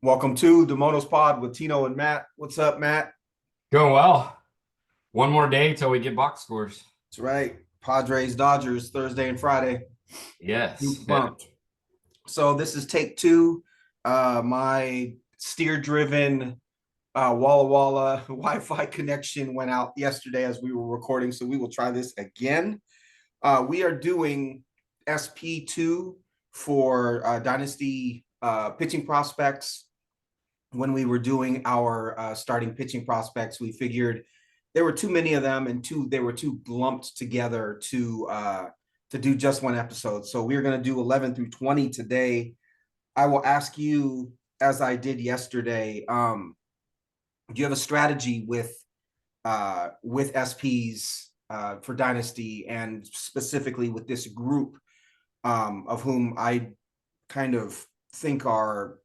Welcome to the Monos Pod with Tino and Matt. What's up, Matt? Going well. One more day till we get box scores. That's right. Padres, Dodgers, Thursday and Friday. Yes. Super pumped. So this is take two. My steer-driven Walla Walla Wi-Fi connection went out yesterday as we were recording, so we will try this again. We are doing SP2 for Dynasty pitching prospects. When we were doing our starting pitching prospects, we figured there were too many of them, and they were too lumped together to do just one episode. So we're going to do 11 through 20 today. I will ask you, as I did yesterday, do you have a strategy with SPs for Dynasty, and specifically with this group of whom I kind of think are,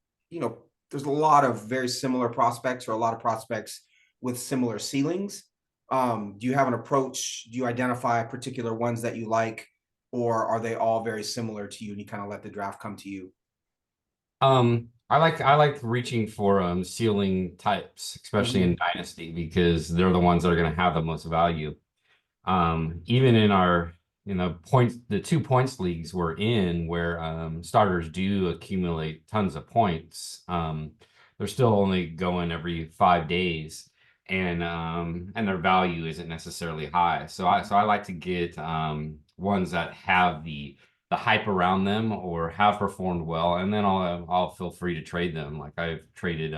there's a lot of very similar prospects, or a lot of prospects with similar ceilings. Do you have an approach? Do you identify particular ones that you like, or are they all very similar to you and you kind of let the draft come to you? I like reaching for ceiling types, especially Mm-hmm. in Dynasty, because they're the ones that are going to have the most value. Even in our points, the 2 points leagues we're in, where starters do accumulate tons of points. They're still only going every 5 days, and their value isn't necessarily high. So I like to get ones that have the hype around them or have performed well, and then I'll feel free to trade them. Like I've traded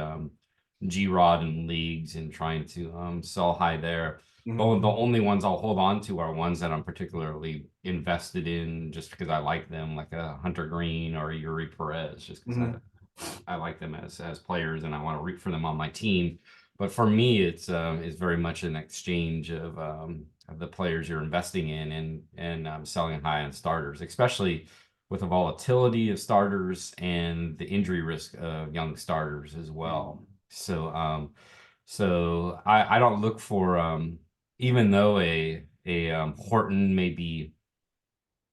G-Rod in leagues and trying to sell high there. Mm-hmm. But the only ones I'll hold on to are ones that I'm particularly invested in just because I like them, like a Hunter Green or a Yuri Perez, just because Mm-hmm. I like them as players and I want to root for them on my team. But for me, it's very much an exchange of the players you're investing in and selling high on starters, especially with the volatility of starters and the injury risk of young starters as well. So I don't look for even though a Horton may be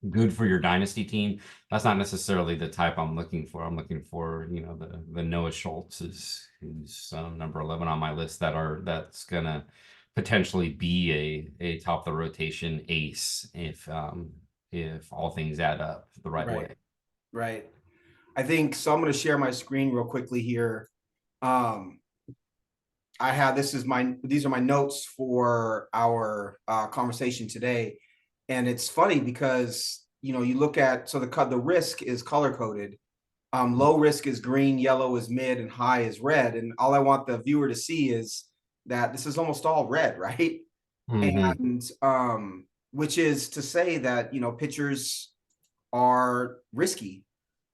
good for your dynasty team, that's not necessarily the type I'm looking for. I'm looking for, the Noah Schultz's, who's number 11 on my list, that's gonna potentially be a top of the rotation ace if all things add up the right Right, way. right. I think so. I'm going to share my screen real quickly here. Um, I have these are my notes for our conversation today, and it's funny because you look at, so the risk is color coded. Low risk is green, yellow is mid, and high is red. And all I want the viewer to see is that this is almost all red, right? Hmm. And which is to say that pitchers are risky,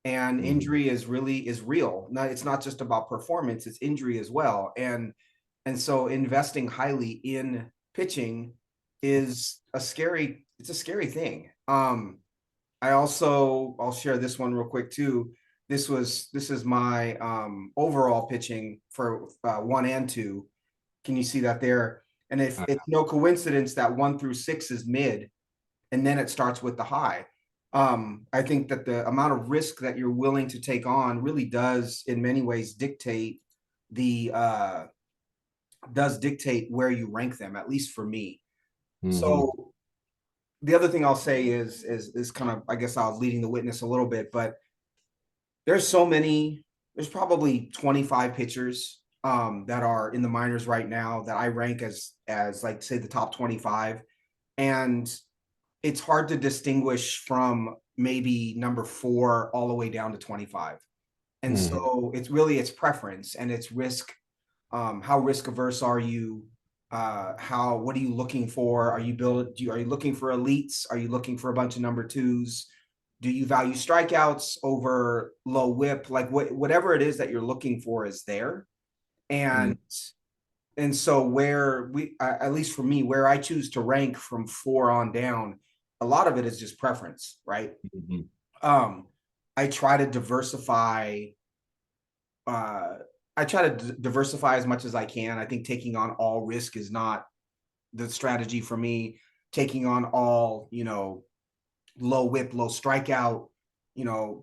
and Hmm. injury is real. Now, it's not just about performance, it's injury as well. And so investing highly in pitching is it's a scary thing. I'll share this one real quick too. This is my overall pitching for 1 and 2. Can you see that there? And if it's no coincidence that 1 through 6 is mid, and then it starts with the high. I think that the amount of risk that you're willing to take on really does, in many ways, the dictate where you rank them, at least for me. Hmm. So the other thing I'll say is kind of, I guess I was leading the witness a little bit, but there's so many. There's probably 25 pitchers that are in the minors right now that I rank as like, say, the top 25, and it's hard to distinguish from maybe number 4 all the way down to 25. And Hmm. so it's preference and it's risk. How risk averse are you? What are you looking for? Are you looking for elites? Are you looking for a bunch of number twos? Do you value strikeouts over low whip? Like whatever it is that you're looking for is there. And so where at least for me, where I choose to rank from 4 on down, a lot of it is just preference, right? Hmm. um I try to diversify. uh I try to diversify as much as I can. I think taking on all risk is not the strategy for me. Taking on all, low whip, low strikeout,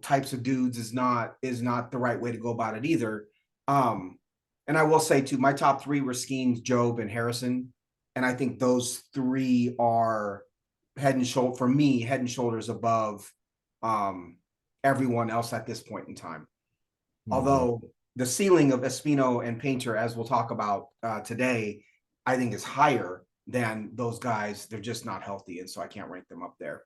types of dudes is not the right way to go about it either. Um, and I will say too, my top three were Skeens, Job, and Harrison. And I think those three are head and shoulder for me, head and shoulders above um everyone else at this point in time. Mhm. Although the ceiling of Espino and Painter, as we'll talk about today, I think is higher than those guys. They're just not healthy, and so I can't rank them up there.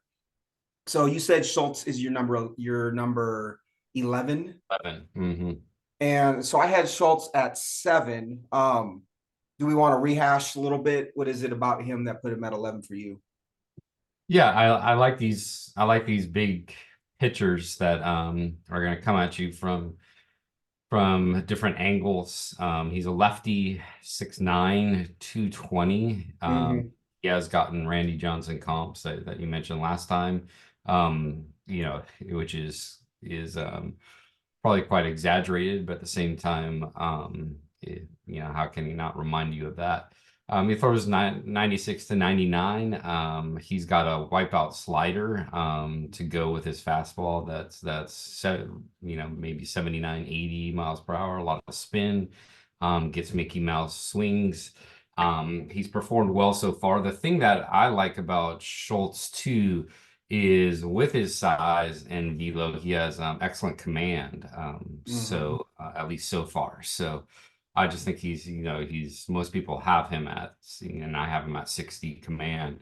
So you said Schultz is your number 11. 11. Mhm. And so I had Schultz at 7. Do we want to rehash a little bit? What is it about him that put him at 11 for you? Yeah, I like these. I like these big pitchers that are going to come at you from different angles. He's a lefty, 6'9", 220. Mm-hmm. He has gotten Randy Johnson comps that you mentioned last time. You know, which is probably quite exaggerated, but at the same time, you know, how can he not remind you of that? He throws 96 to 99. He's got a wipeout slider to go with his fastball. You know, maybe 79, 80 miles per hour, a lot of spin, gets Mickey Mouse swings. He's performed well so far. The thing that I like about Schultz too is with his size and velo, he has excellent command. Mm-hmm. So at least so far. So I just think he's, you know, most people have him at, and I have him at 60 command.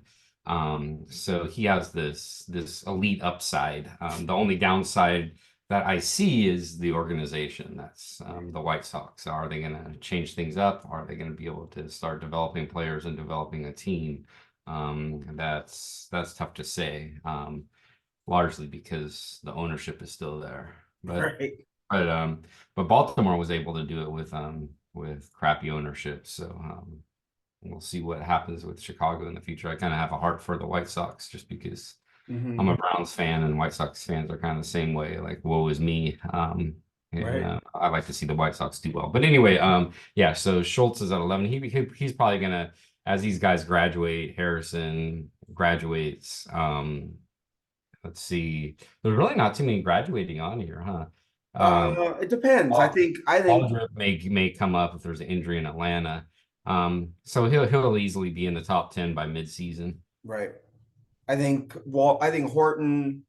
So he has this elite upside. The only downside that I see is the organization. That's the White Sox. Are they going to change things up? Are they going to be able to start developing players and developing a team? That's tough to say, largely because the ownership is still there. Right. But but Baltimore was able to do it with crappy ownership. So we'll see what happens with Chicago in the future. I kind of have a heart for the White Sox just because I'm Mm-hmm. a Browns fan and White Sox fans are kind of the same way, like woe is me. And Right. I like to see the White Sox do well. But anyway, yeah, so Schultz is at 11. He's probably gonna, as these guys graduate, Harrison graduates. Let's see. There's really not too many graduating on here, huh? It depends. I Al- think I think Aldrich may come up if there's an injury in Atlanta. So he'll easily be in the top 10 by midseason. right. I think Horton,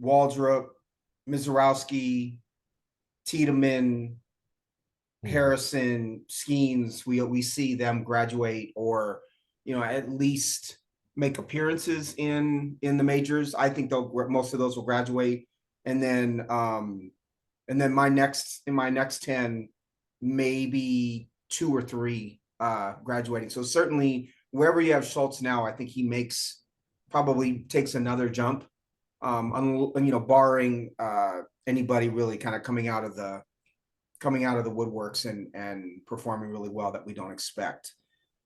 Waldrop, Mizorowski, Tiedemann, Mhm. Harrison, Skeens, we see them graduate or at least make appearances in the majors. I think they'll most of those will graduate, and then my next 10, maybe two or three graduating. So certainly wherever you have Schultz now, I think he makes probably takes another jump. Barring anybody really kind of coming out of the woodworks and performing really well that we don't expect.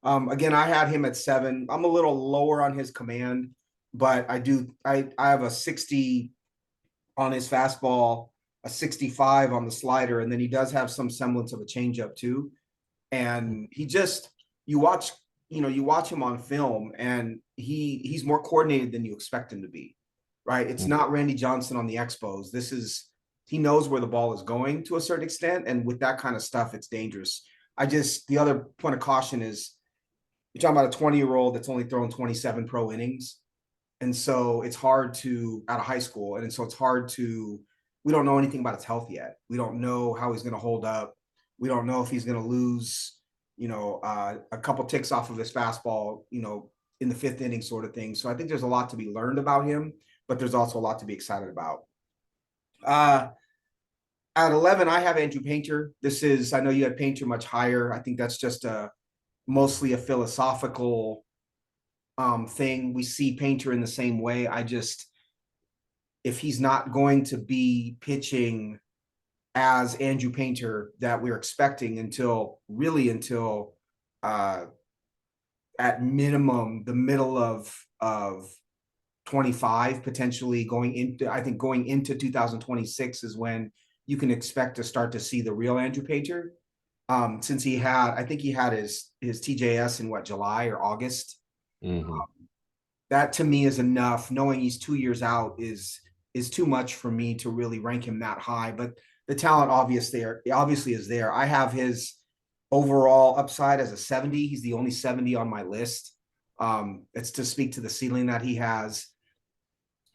Again, I had him at 7. I'm a little lower on his command, but I have a 60 on his fastball, a 65 on the slider, and then he does have some semblance of a changeup too. And he just you watch you watch him on film, and he's more coordinated than you expect him to be. Right? It's not Randy Johnson on the Expos. This is he knows where the ball is going to a certain extent, and with that kind of stuff, it's dangerous. The other point of caution is you're talking about a 20-year-old that's only thrown 27 pro innings, and so it's hard to out of high school, and so it's hard to we don't know anything about his health yet. We don't know how he's going to hold up. We don't know if he's going to lose a couple ticks off of his fastball in the 5th inning sort of thing. So I think there's a lot to be learned about him, but there's also a lot to be excited about. uh at 11, I have Andrew Painter. I know you had Painter much higher. I think that's just mostly a philosophical thing. We see Painter in the same way. If he's not going to be pitching as Andrew Painter that we're expecting until uh, at minimum the middle of 25, potentially going into 2026 is when you can expect to start to see the real Andrew Painter. Since I think he had his TJS in July or August. Mhm. That to me is enough. Knowing he's 2 years out is too much for me to really rank him that high. But the talent obviously is there. I have his overall upside as a 70. He's the only 70 on my list. It's to speak to the ceiling that he has.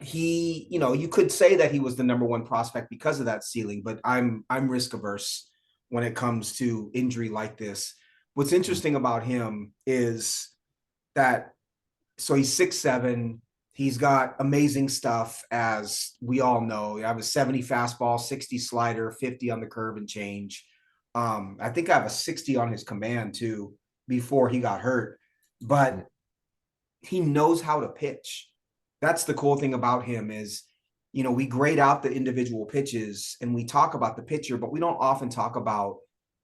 He, you could say that he was the number one prospect because of that ceiling, but I'm risk averse when it comes to injury like this. What's interesting about him is that he's 6'7". He's got amazing stuff, as we all know. I have a 70 fastball, 60 slider, 50 on the curve and change. I think I have a 60 on his command too before he got hurt, but he knows how to pitch. That's the cool thing about him is, we grade out the individual pitches and we talk about the pitcher, but we don't often talk about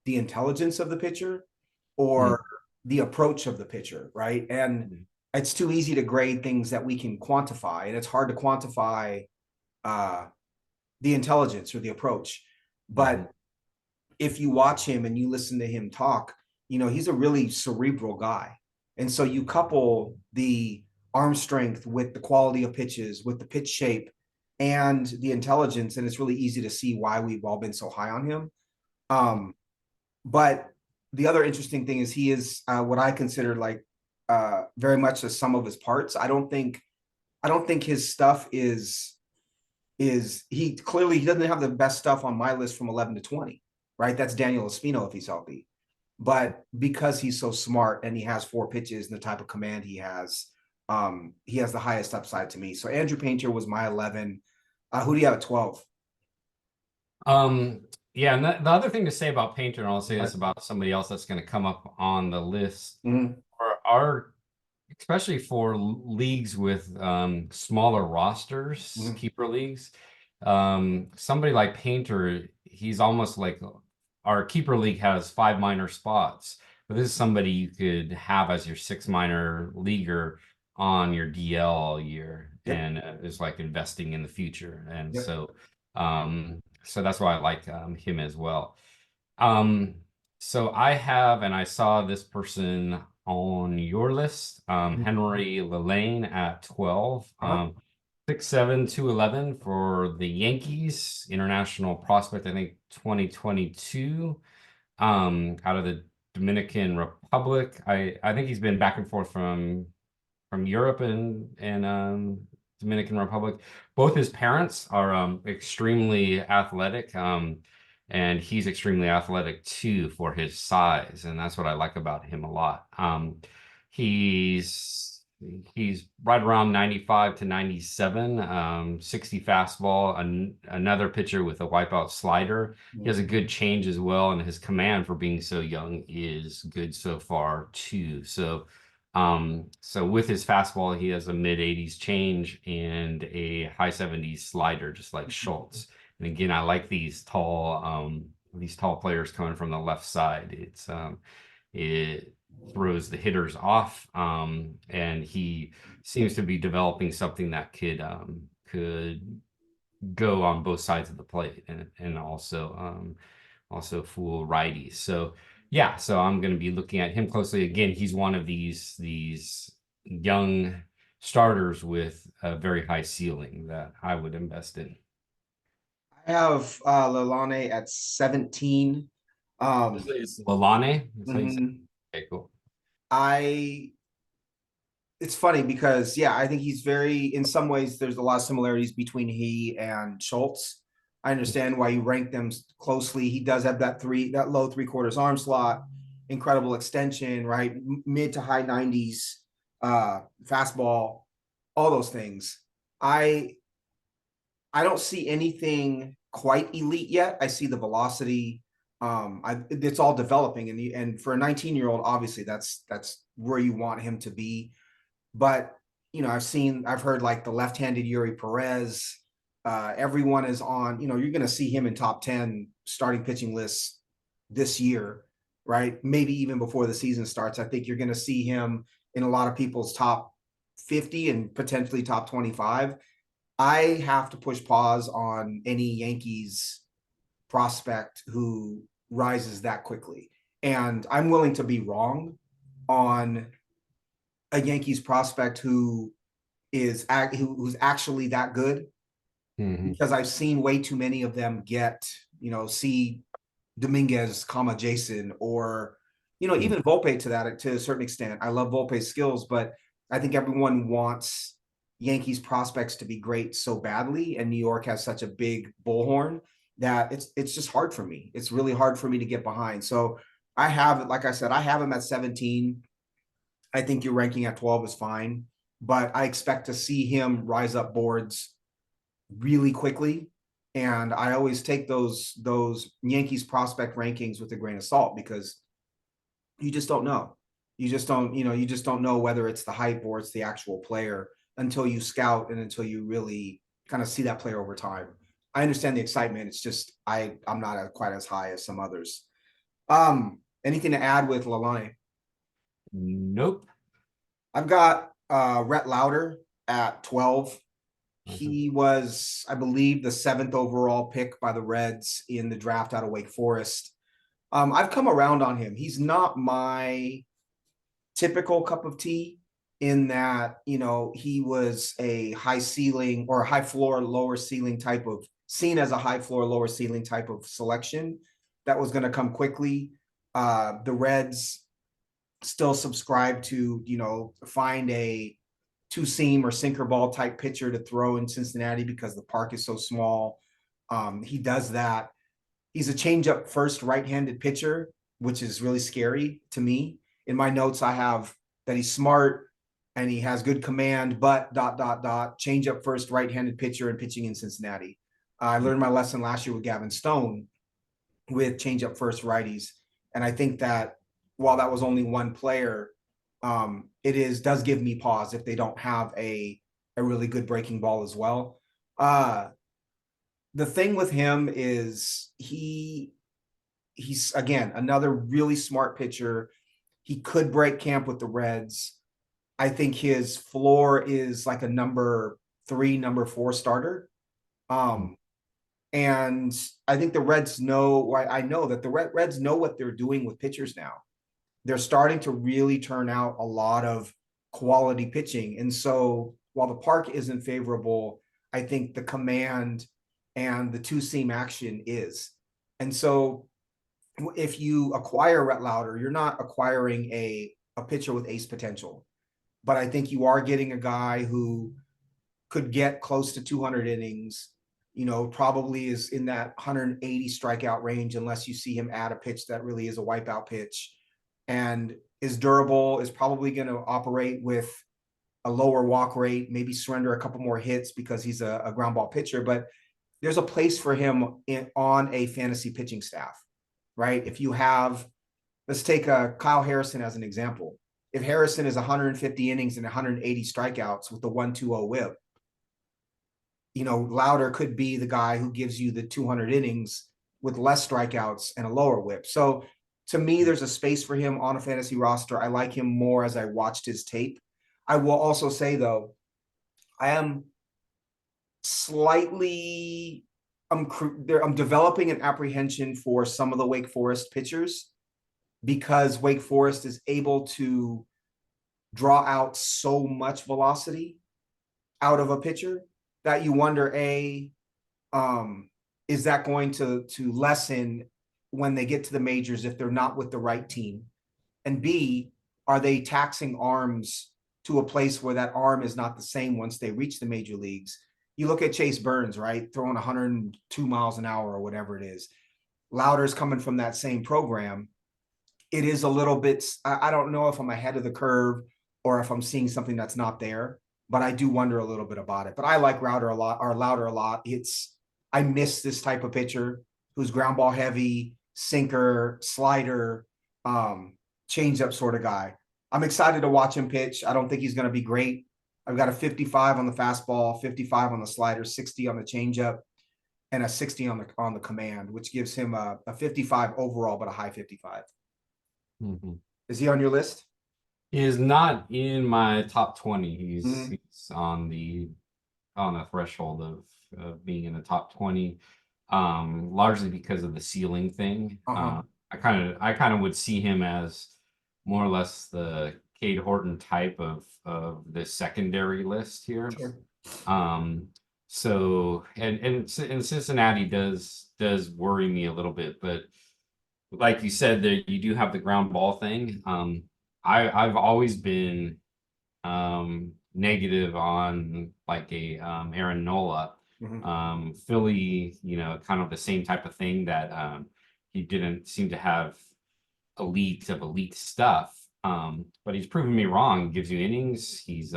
the intelligence of the pitcher or the approach of the pitcher, right? And it's too easy to grade things that we can quantify, and it's hard to quantify the intelligence or the approach. But if you watch him and you listen to him talk, he's a really cerebral guy. And so you couple the arm strength with the quality of pitches, with the pitch shape and the intelligence, and it's really easy to see why we've all been so high on him. But the other interesting thing is he is what I consider like very much the sum of his parts. I don't think his stuff is he doesn't have the best stuff on my list from 11 to 20, right? That's Daniel Espino if he's healthy. But because he's so smart and he has 4 pitches and the type of command he has the highest upside to me. So Andrew Painter was my 11. Who do you have at 12? Yeah, and the other thing to say about Painter, and I'll say this about somebody else that's going to come up on the list, are especially for leagues with smaller rosters, keeper leagues, somebody like Painter, he's almost like our keeper league has 5 minor spots, but this is somebody you could have as your 6 minor leaguer on your DL all year, and it's like investing in the future. And so that's why I like him as well. So I have, and I saw this person on your list, Henry Lelaine at 12, 6'7", 211 for the Yankees, international prospect, I think 2022, out of the Dominican Republic. I think he's been back and forth from Europe and Dominican Republic. Both his parents are extremely athletic, and he's extremely athletic too for his size, and that's what I like about him a lot. He's right around 95 to 97, 60 fastball, another pitcher with a wipeout slider. He has a good change as well, and his command for being so young is good so far too. So with his fastball, he has a mid-80s change and a high 70s slider, just like Schultz. And again, I like these tall players coming from the left side. It throws the hitters off, and he seems to be developing something that could go on both sides of the plate and also fool righties. So yeah, so I'm going to be looking at him closely. Again, he's one of these young starters with a very high ceiling that I would invest in. I have Lalane at 17. It's Lalane? Okay, cool. It's funny because I think he's in some ways there's a lot of similarities between he and Schultz. I understand why you rank them closely. He does have that low 3/4 arm slot, incredible extension, right? Mid to high 90s fastball, all those things. I don't see anything quite elite yet. I see the velocity. It's all developing, and for a 19-year-old, obviously that's where you want him to be. But I've heard like the left-handed Yuri Perez. Everyone is on. You're going to see him in top 10 starting pitching lists this year, right? Maybe even before the season starts. I think you're going to see him in a lot of people's top 50 and potentially top 25. I have to push pause on any Yankees prospect who rises that quickly. And I'm willing to be wrong on a Yankees prospect who's actually that good, because I've seen way too many of them get see Dominguez, Jason, or even Volpe to a certain extent. I love Volpe's skills, but I think everyone wants Yankees prospects to be great so badly, and New York has such a big bullhorn that it's just hard for me. It's really hard for me to get behind. So I have, like I said, I have him at 17. I think your ranking at 12 is fine, but I expect to see him rise up boards really quickly. And I always take those Yankees prospect rankings with a grain of salt, because you just don't know. You just don't know whether it's the hype or it's the actual player until you scout and until you really kind of see that player over time. I understand the excitement. It's just I'm not quite as high as some others. Anything to add with Lalane? Nope. I've got Rhett Lauder at 12. He was, I believe, the 7th overall pick by the Reds in the draft out of Wake Forest. I've come around on him. He's not my typical cup of tea, in that, he was a high ceiling or high floor, lower ceiling type of, seen as a high floor, lower ceiling type of selection that was going to come quickly. The Reds still subscribe to, find a two seam or sinker ball type pitcher to throw in Cincinnati because the park is so small. He does that. He's a changeup first right-handed pitcher, which is really scary to me. In my notes, I have that he's smart and he has good command, but ... changeup first right-handed pitcher and pitching in Cincinnati. I learned my lesson last year with Gavin Stone with changeup first righties. And I think that while that was only one player, does give me pause if they don't have a really good breaking ball as well. The thing with him is he's again another really smart pitcher. He could break camp with the Reds. I think his floor is like a number 3, number 4 starter. And I think the Reds know, I know that the Reds know what they're doing with pitchers now. They're starting to really turn out a lot of quality pitching. And so while the park isn't favorable, I think the command and the two-seam action is. And so if you acquire Rhett Lauder, you're not acquiring a pitcher with ace potential. But I think you are getting a guy who could get close to 200 innings, probably is in that 180 strikeout range, unless you see him add a pitch that really is a wipeout pitch, and is durable, is probably going to operate with a lower walk rate, maybe surrender a couple more hits because he's a ground ball pitcher. But there's a place for him on a fantasy pitching staff, right? If you have, let's take Kyle Harrison as an example. If Harrison is 150 innings and 180 strikeouts with the 1.20 whip, Lauder could be the guy who gives you the 200 innings with less strikeouts and a lower whip. So to me, there's a space for him on a fantasy roster. I like him more as I watched his tape. I will also say, though, I am slightly, I'm developing an apprehension for some of the Wake Forest pitchers, because Wake Forest is able to draw out so much velocity out of a pitcher that you wonder, is that going to lessen when they get to the majors if they're not with the right team? And B, are they taxing arms to a place where that arm is not the same once they reach the major leagues? You look at Chase Burns, right? Throwing 102 miles an hour or whatever it is. Lauder's coming from that same program. It is a little bit, I don't know if I'm ahead of the curve or if I'm seeing something that's not there, but I do wonder a little bit about it. But I like Lauder a lot. I miss this type of pitcher who's ground ball heavy, sinker, slider, changeup sort of guy. I'm excited to watch him pitch. I don't think he's going to be great. I've got a 55 on the fastball, 55 on the slider, 60 on the changeup, and a 60 on the command, which gives him a 55 overall, but a high 55. Mm-hmm. Is he on your list? He is not in my top 20. He's on the threshold of being in the top 20, largely because of the ceiling thing. I kind of would see him as more or less the Cade Horton type of the secondary list here. Sure. So and Cincinnati does worry me a little bit, but like you said, that you do have the ground ball thing. I've always been negative on like a Aaron Nola. Mhm. Philly, kind of the same type of thing that he didn't seem to have elite stuff. But he's proven me wrong. He gives you innings. He's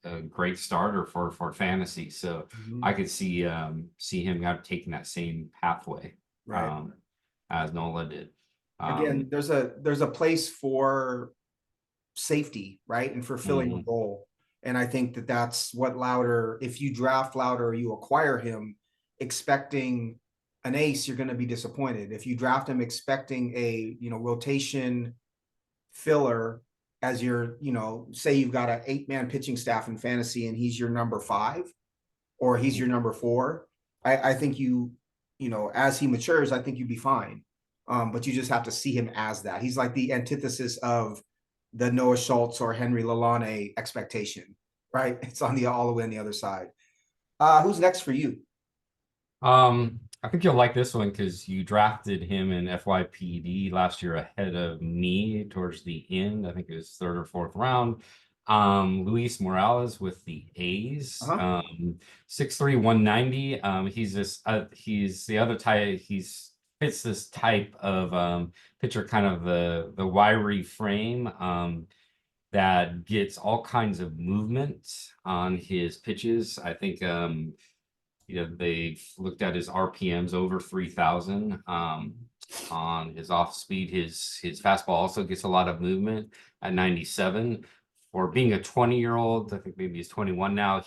a great starter for fantasy. So Mhm. I could see him kind of taking that same pathway Right. um, as Nola did. Again, Um, there's a place for safety, right? And for filling a mhm, role. And I think that that's what Louder, if you draft Louder or you acquire him expecting an ace, you're going to be disappointed. If you draft him expecting a, rotation filler as your, say you've got an 8-man pitching staff in fantasy and he's your number 5 or he's your number 4, I think as he matures, I think you'd be fine. But you just have to see him as that. He's like the antithesis of the Noah Schultz or Henry Lalane expectation, right? It's on the all the way on the other side. Who's next for you? I think you'll like this one because you drafted him in FYPD last year ahead of me towards the end. I think it was third or fourth round. Luis Morales with the A's, Uh-huh. 6'3", 190. He's the other type. He's fits this type of pitcher, kind of the wiry frame that gets all kinds of movement on his pitches. I think they've looked at his RPMs over 3,000 on his off speed. His fastball also gets a lot of movement at 97. For being a 20-year-old, I think maybe he's 21 now.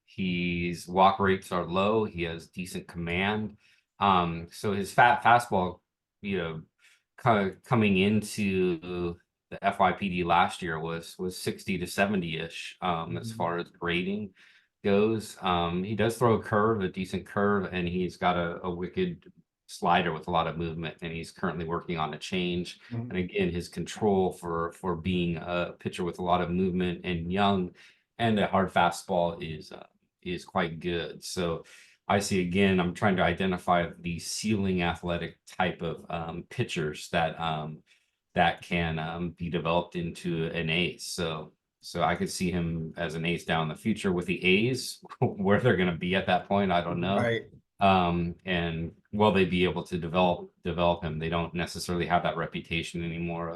He's walk rates are low. He has decent command. So his fastball, you know, kind of coming into the FYPD last year was 60 to 70-ish as Mhm. far as grading goes. He does throw a curve, a decent curve, and he's got a wicked slider with a lot of movement, and he's currently working on a change. Mhm. And again, his control for being a pitcher with a lot of movement and young and a hard fastball is quite good. So I see again, I'm trying to identify the ceiling athletic type of pitchers that can be developed into an ace. So I could see him as an ace down in the future with the A's. Where they're going to be at that point, I don't know. Right. And will they be able to develop him? They don't necessarily have that reputation anymore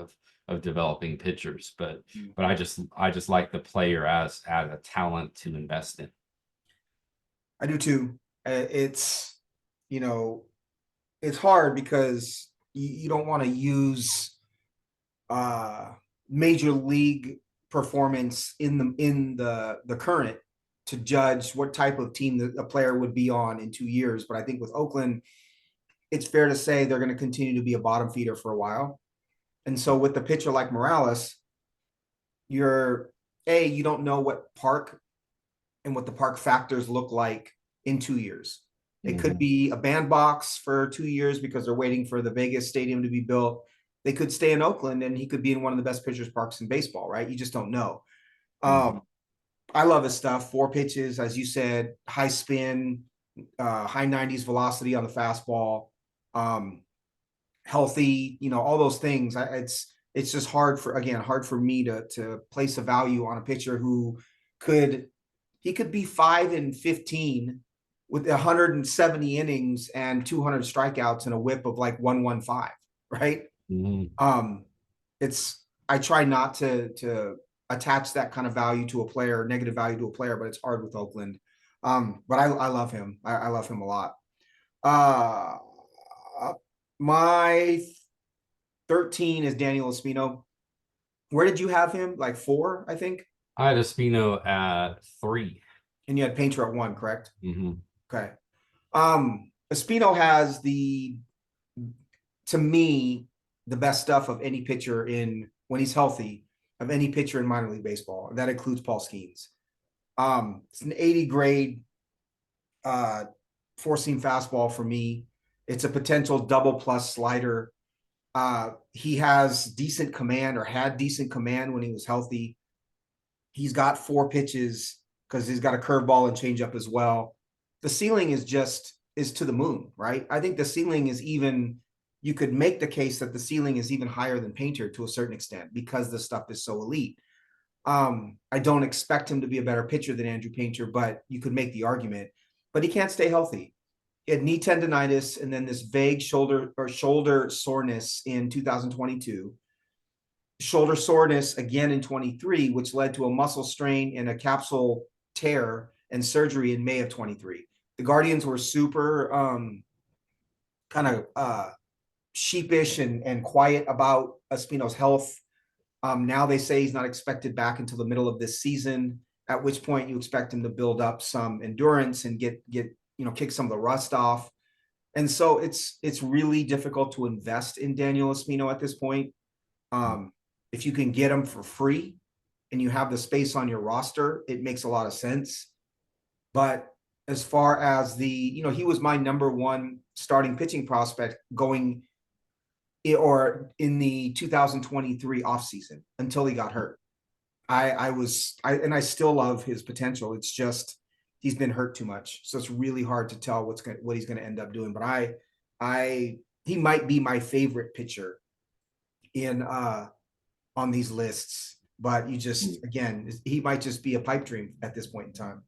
of developing pitchers, but I just like the player as a talent to invest in. I do too. It's, you know, it's hard because you don't want to use uh major league performance in the current to judge what type of team that a player would be on in 2 years. But I think with Oakland, it's fair to say they're going to continue to be a bottom feeder for a while. And so with the pitcher like Morales, you don't know what park and what the park factors look like in 2 years. It could Mhm. be a bandbox for 2 years because they're waiting for the Vegas stadium to be built. They could stay in Oakland and he could be in one of the best pitchers parks in baseball, right? You just don't know. Mhm. I love his stuff. 4 pitches, as you said, high spin, high 90s velocity on the fastball, um, healthy, all those things. It's just hard for me to place a value on a pitcher who could he could be 5-15 with 170 innings and 200 strikeouts and a whip of like 115, right? Mhm. Um, it's I try not to attach that kind of value to a player, negative value to a player, but it's hard with Oakland. But I love him. I love him a lot. Uh, my 13 is Daniel Espino. Where did you have him? Like 4, I think. I had Espino at 3. And you had Painter at 1, correct? Mhm. Okay. Espino has to me, the best stuff of any pitcher in when he's healthy, of any pitcher in minor league baseball. That includes Paul Skeens. It's an 80 grade uh, 4-seam fastball for me. It's a potential double plus slider. He has decent command or had decent command when he was healthy. He's got 4 pitches because he's got a curveball and changeup as well. The ceiling is to the moon, right? I think the ceiling is even, you could make the case that the ceiling is even higher than Painter to a certain extent because the stuff is so elite. I don't expect him to be a better pitcher than Andrew Painter, but you could make the argument. But he can't stay healthy. He had knee tendonitis and then this vague shoulder soreness in 2022. Shoulder soreness again in 23, which led to a muscle strain and a capsule tear and surgery in May of 23. The Guardians were super kind of sheepish and quiet about Espino's health. Now they say he's not expected back until the middle of this season, at which point you expect him to build up some endurance and get kick some of the rust off. And so it's really difficult to invest in Daniel Espino at this point. If you can get him for free and you have the space on your roster, it makes a lot of sense. But as far as he was my number one starting pitching prospect going or in the 2023 offseason until he got hurt. I still love his potential. It's just he's been hurt too much, so it's really hard to tell what he's going to end up doing. But he might be my favorite pitcher in on these lists. But he might just be a pipe dream at this point in time.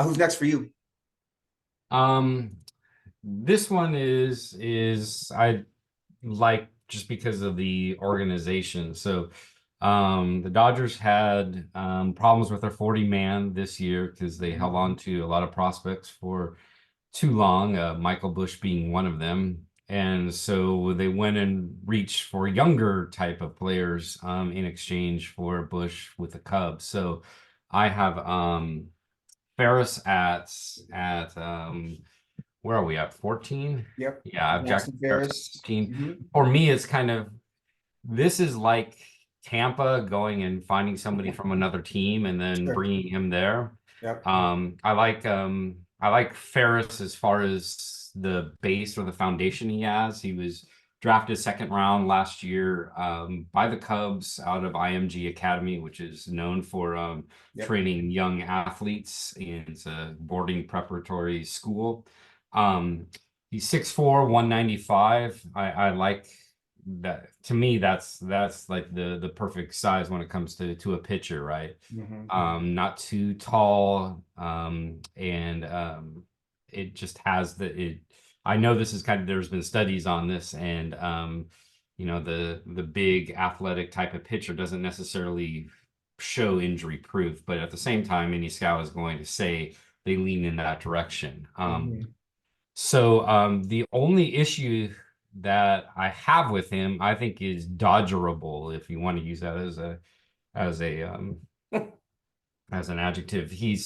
Who's next for you? This one is I like just because of the organization. So the Dodgers had problems with their 40-man this year because they held on to a lot of prospects for too long, Michael Busch being one of them. And so they went and reached for younger type of players in exchange for Busch with the Cubs. So I have Ferris at where are we at? 14? Yep. Yeah, I've Jackson Ferris 14. Mm-hmm. For me, it's this is like Tampa going and finding somebody from another team and then bringing him there. Yep. I like Ferris as far as the base or the foundation he has. He was drafted second round last year by the Cubs out of IMG Academy, which is known for training young athletes, and it's a boarding preparatory school. He's 6'4", 195. I like that. To me, that's like the perfect size when it comes to a pitcher, right? Mm-hmm. Not too tall, and it just has I know this is there's been studies on this, and the big athletic type of pitcher doesn't necessarily show injury proof, but at the same time, any scout is going to say they lean in that direction. So the only issue that I have with him, I think, is dodgerable, if you want to use that as an adjective. He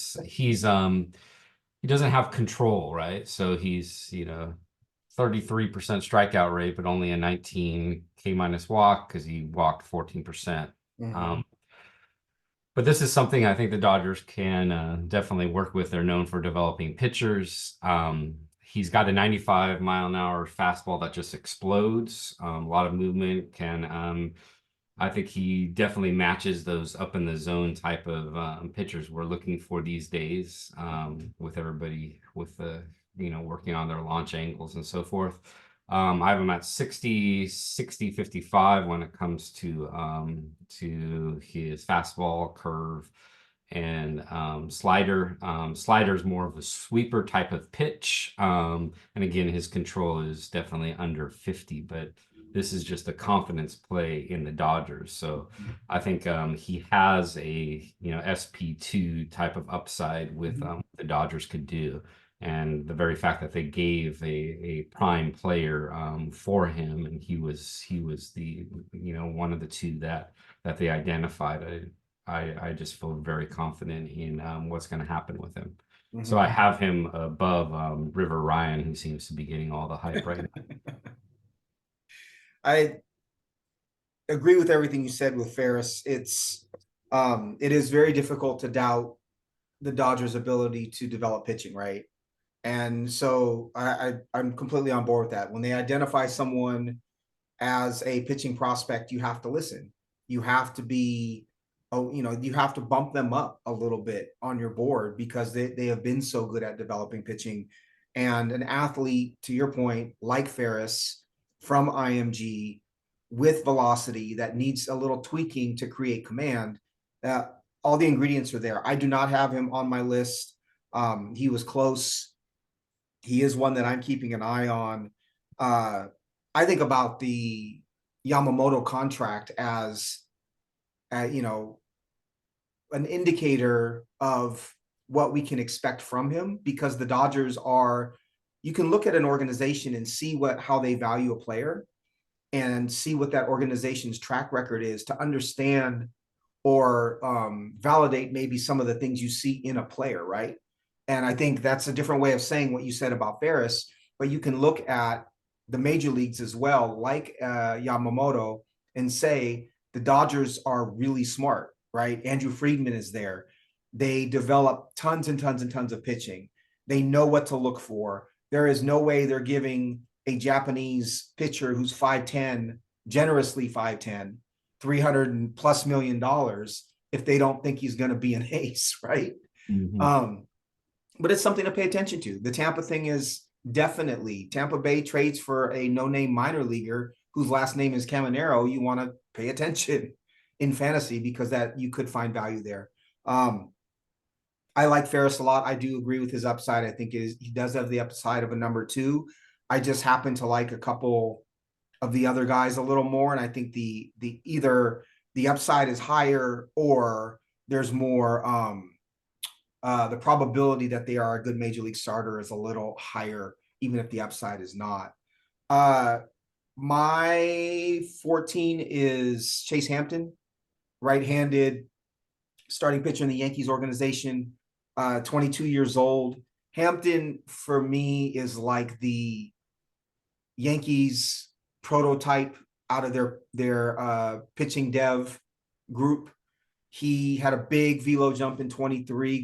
doesn't have control, right? So he's 33% strikeout rate, but only a 19 K- walk because he walked 14%. But this is something I think the Dodgers can definitely work with. They're known for developing pitchers. He's got a 95-mile-an-hour fastball that just explodes. A lot of movement. I think he definitely matches those up in the zone type of pitchers we're looking for these days, with everybody with working on their launch angles and so forth. I have him at 60, 55 when it comes to his fastball, curve, and slider. Slider is more of a sweeper type of pitch, and again, his control is definitely under 50, but this is just a confidence play in the Dodgers. So I think he has a SP2 type of upside with the Dodgers could do. And the very fact that they gave a prime player for him, and he was the one of the two that they identified. I just feel very confident in what's going to happen with him. So I have him above River Ryan, who seems to be getting all the hype right now. I agree with everything you said with Ferris. It is very difficult to doubt the Dodgers' ability to develop pitching, right? And so I'm completely on board with that. When they identify someone as a pitching prospect, you have to listen. You have to be oh, you have to bump them up a little bit on your board because they have been so good at developing pitching. And an athlete, to your point, like Ferris from IMG with velocity that needs a little tweaking to create command, uh, all the ingredients are there. I do not have him on my list. He was close. He is one that I'm keeping an eye on. I think about the Yamamoto contract as, an indicator of what we can expect from him, because the Dodgers are, you can look at an organization and see how they value a player and see what that organization's track record is to understand or validate maybe some of the things you see in a player, right? And I think that's a different way of saying what you said about Ferris, but you can look at the major leagues as well, like Yamamoto, and say the Dodgers are really smart, right? Andrew Friedman is there. They develop tons and tons and tons of pitching. They know what to look for. There is no way they're giving a Japanese pitcher who's 5'10", generously 5'10", $300+ million if they don't think he's going to be an ace, right? But it's something to pay attention to. The Tampa thing is definitely, Tampa Bay trades for a no-name minor leaguer whose last name is Caminero. You want to pay attention in fantasy because that you could find value there. I like Ferris a lot. I do agree with his upside. I think he does have the upside of a number 2. I just happen to like a couple of the other guys a little more, and I think the either the upside is higher or there's more the probability that they are a good major league starter is a little higher, even if the upside is not. My 14 is Chase Hampton, right-handed starting pitcher in the Yankees organization, 22 years old. Hampton, for me, is like the Yankees prototype out of their pitching dev group. He had a big velo jump in 23,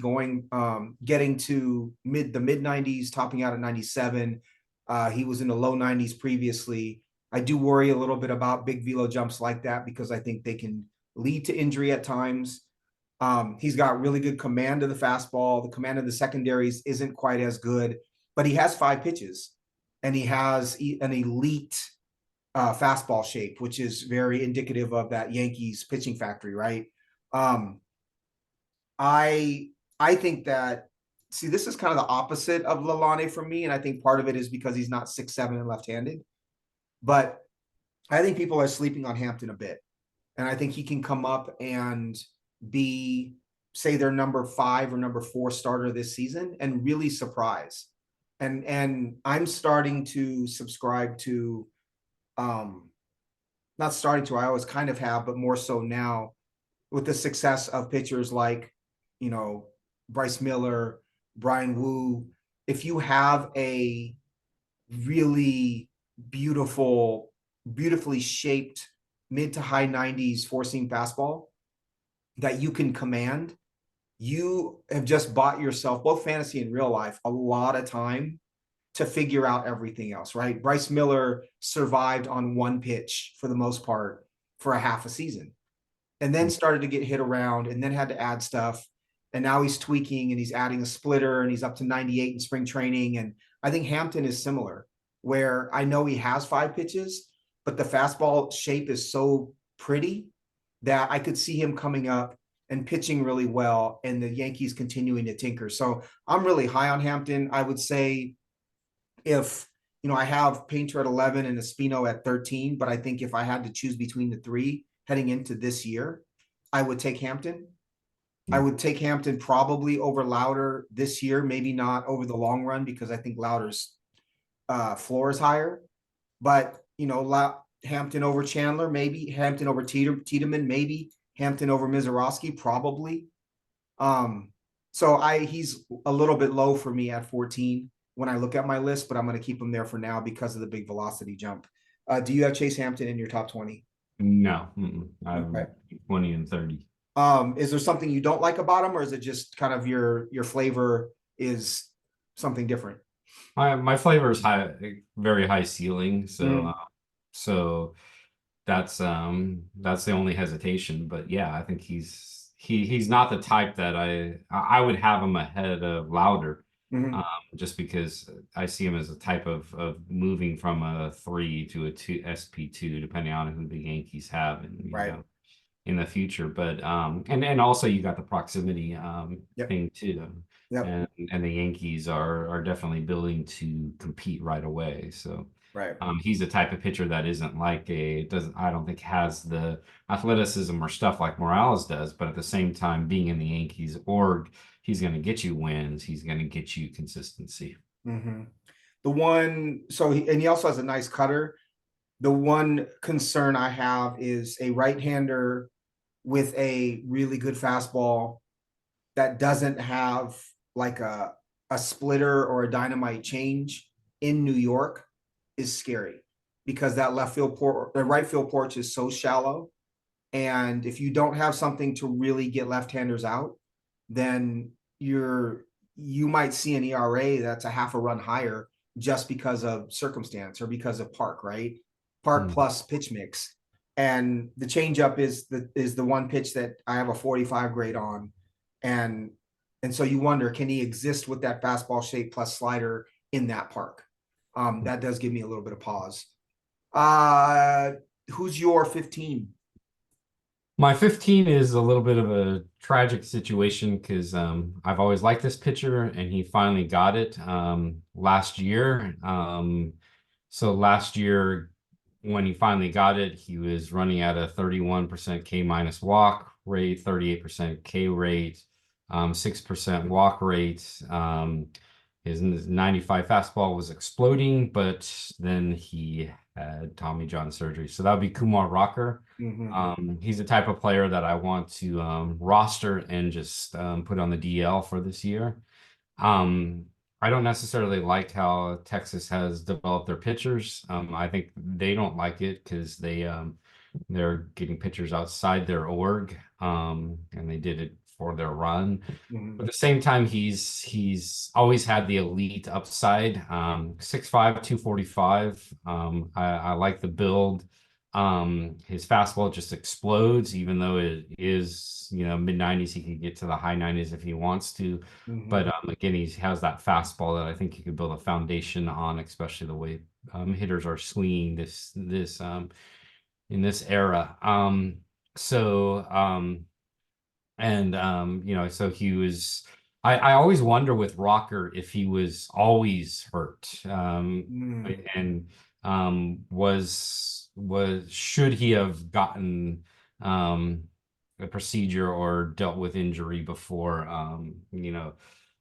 getting to the mid 90s, topping out at 97. He was in the low 90s previously. I do worry a little bit about big velo jumps like that because I think they can lead to injury at times. He's got really good command of the fastball. The command of the secondaries isn't quite as good, but he has 5 pitches and he has an elite fastball shape, which is very indicative of that Yankees pitching factory, right? I think that, see, this is kind of the opposite of Lalane for me, and I think part of it is because he's not 6'7" and left-handed. But I think people are sleeping on Hampton a bit, and I think he can come up and be, say, their number 5 or number 4 starter this season and really surprise. And I'm starting to subscribe to, not starting to, I always kind of have, but more so now with the success of pitchers like, Bryce Miller, Brian Wu. If you have a really beautifully shaped mid to high 90s four-seam fastball that you can command, you have just bought yourself, both fantasy and real life, a lot of time to figure out everything else, right? Bryce Miller survived on one pitch for the most part for a half a season, and then started to get hit around and then had to add stuff. And now he's tweaking and he's adding a splitter and he's up to 98 in spring training. And I think Hampton is similar, where I know he has 5 pitches, but the fastball shape is so pretty that I could see him coming up and pitching really well and the Yankees continuing to tinker. So I'm really high on Hampton. I would say if, I have Painter at 11 and Espino at 13, but I think if I had to choose between the 3 heading into this year, I would take Hampton. I would take Hampton probably over Lauder this year, maybe not over the long run, because I think Lauder's floor is higher. But, Hampton over Chandler, maybe. Hampton over Tiedemann, maybe. Hampton over Mizorowski, probably. So he's a little bit low for me at 14 when I look at my list, but I'm going to keep him there for now because of the big velocity jump. Do you have Chase Hampton in your top 20? No, I'm 20 and 30. Is there something you don't like about him, or is it just kind of your flavor is something different? My flavor is high, very high ceiling. So that's the only hesitation. But yeah, I think he's he's not the type that I would have him ahead of Louder, um, Mhm. just because I see him as a type of moving from a 3 to a 2 SP2, depending on who the Yankees have, and Right. in the future. But and also you got the proximity Yep. thing too. Yep. And the Yankees are definitely building to compete right away. So Right. he's the type of pitcher that isn't like doesn't, I don't think, has the athleticism or stuff like Morales does, but at the same time, being in the Yankees org, he's going to get you wins. He's going to get you consistency. Hmm. The one, so and he also has a nice cutter. The one concern I have is a right-hander with a really good fastball that doesn't have like a splitter or a dynamite change in New York is scary because that left field port, the right field porch is so shallow. And if you don't have something to really get left-handers out, then you might see an ERA that's a half a run higher just because of circumstance or because of park, right? Park Mm. plus pitch mix. And the changeup is the one pitch that I have a 45 grade on. And and so you wonder, can he exist with that fastball shape plus slider in that park? That does give me a little bit of pause. Uh who's your 15? My 15 is a little bit of a tragic situation because I've always liked this pitcher and he finally got it last year. So last year, when he finally got it, he was running at a 31% K minus walk rate, 38% K rate, 6% walk rate. His 95 fastball was exploding, but then he had Tommy John surgery. So that would be Kumar Rocker. Mm-hmm. He's the type of player that I want to roster and just put on the DL for this year. Um, I don't necessarily like how Texas has developed their pitchers. I think they don't like it because they're getting pitchers outside their org, and they did it for their run. Mm-hmm. But at the same time, he's always had the elite upside. 6'5", 245. I like the build. His fastball just explodes, even though it is, mid 90s. He can get to the high 90s if he wants to. Mm-hmm. But again, he has that fastball that I think you could build a foundation on, especially the way hitters are swinging this in this era. So and so he was. I always wonder with Rocker if he was always hurt, Mm-hmm. and was should he have gotten a procedure or dealt with injury before?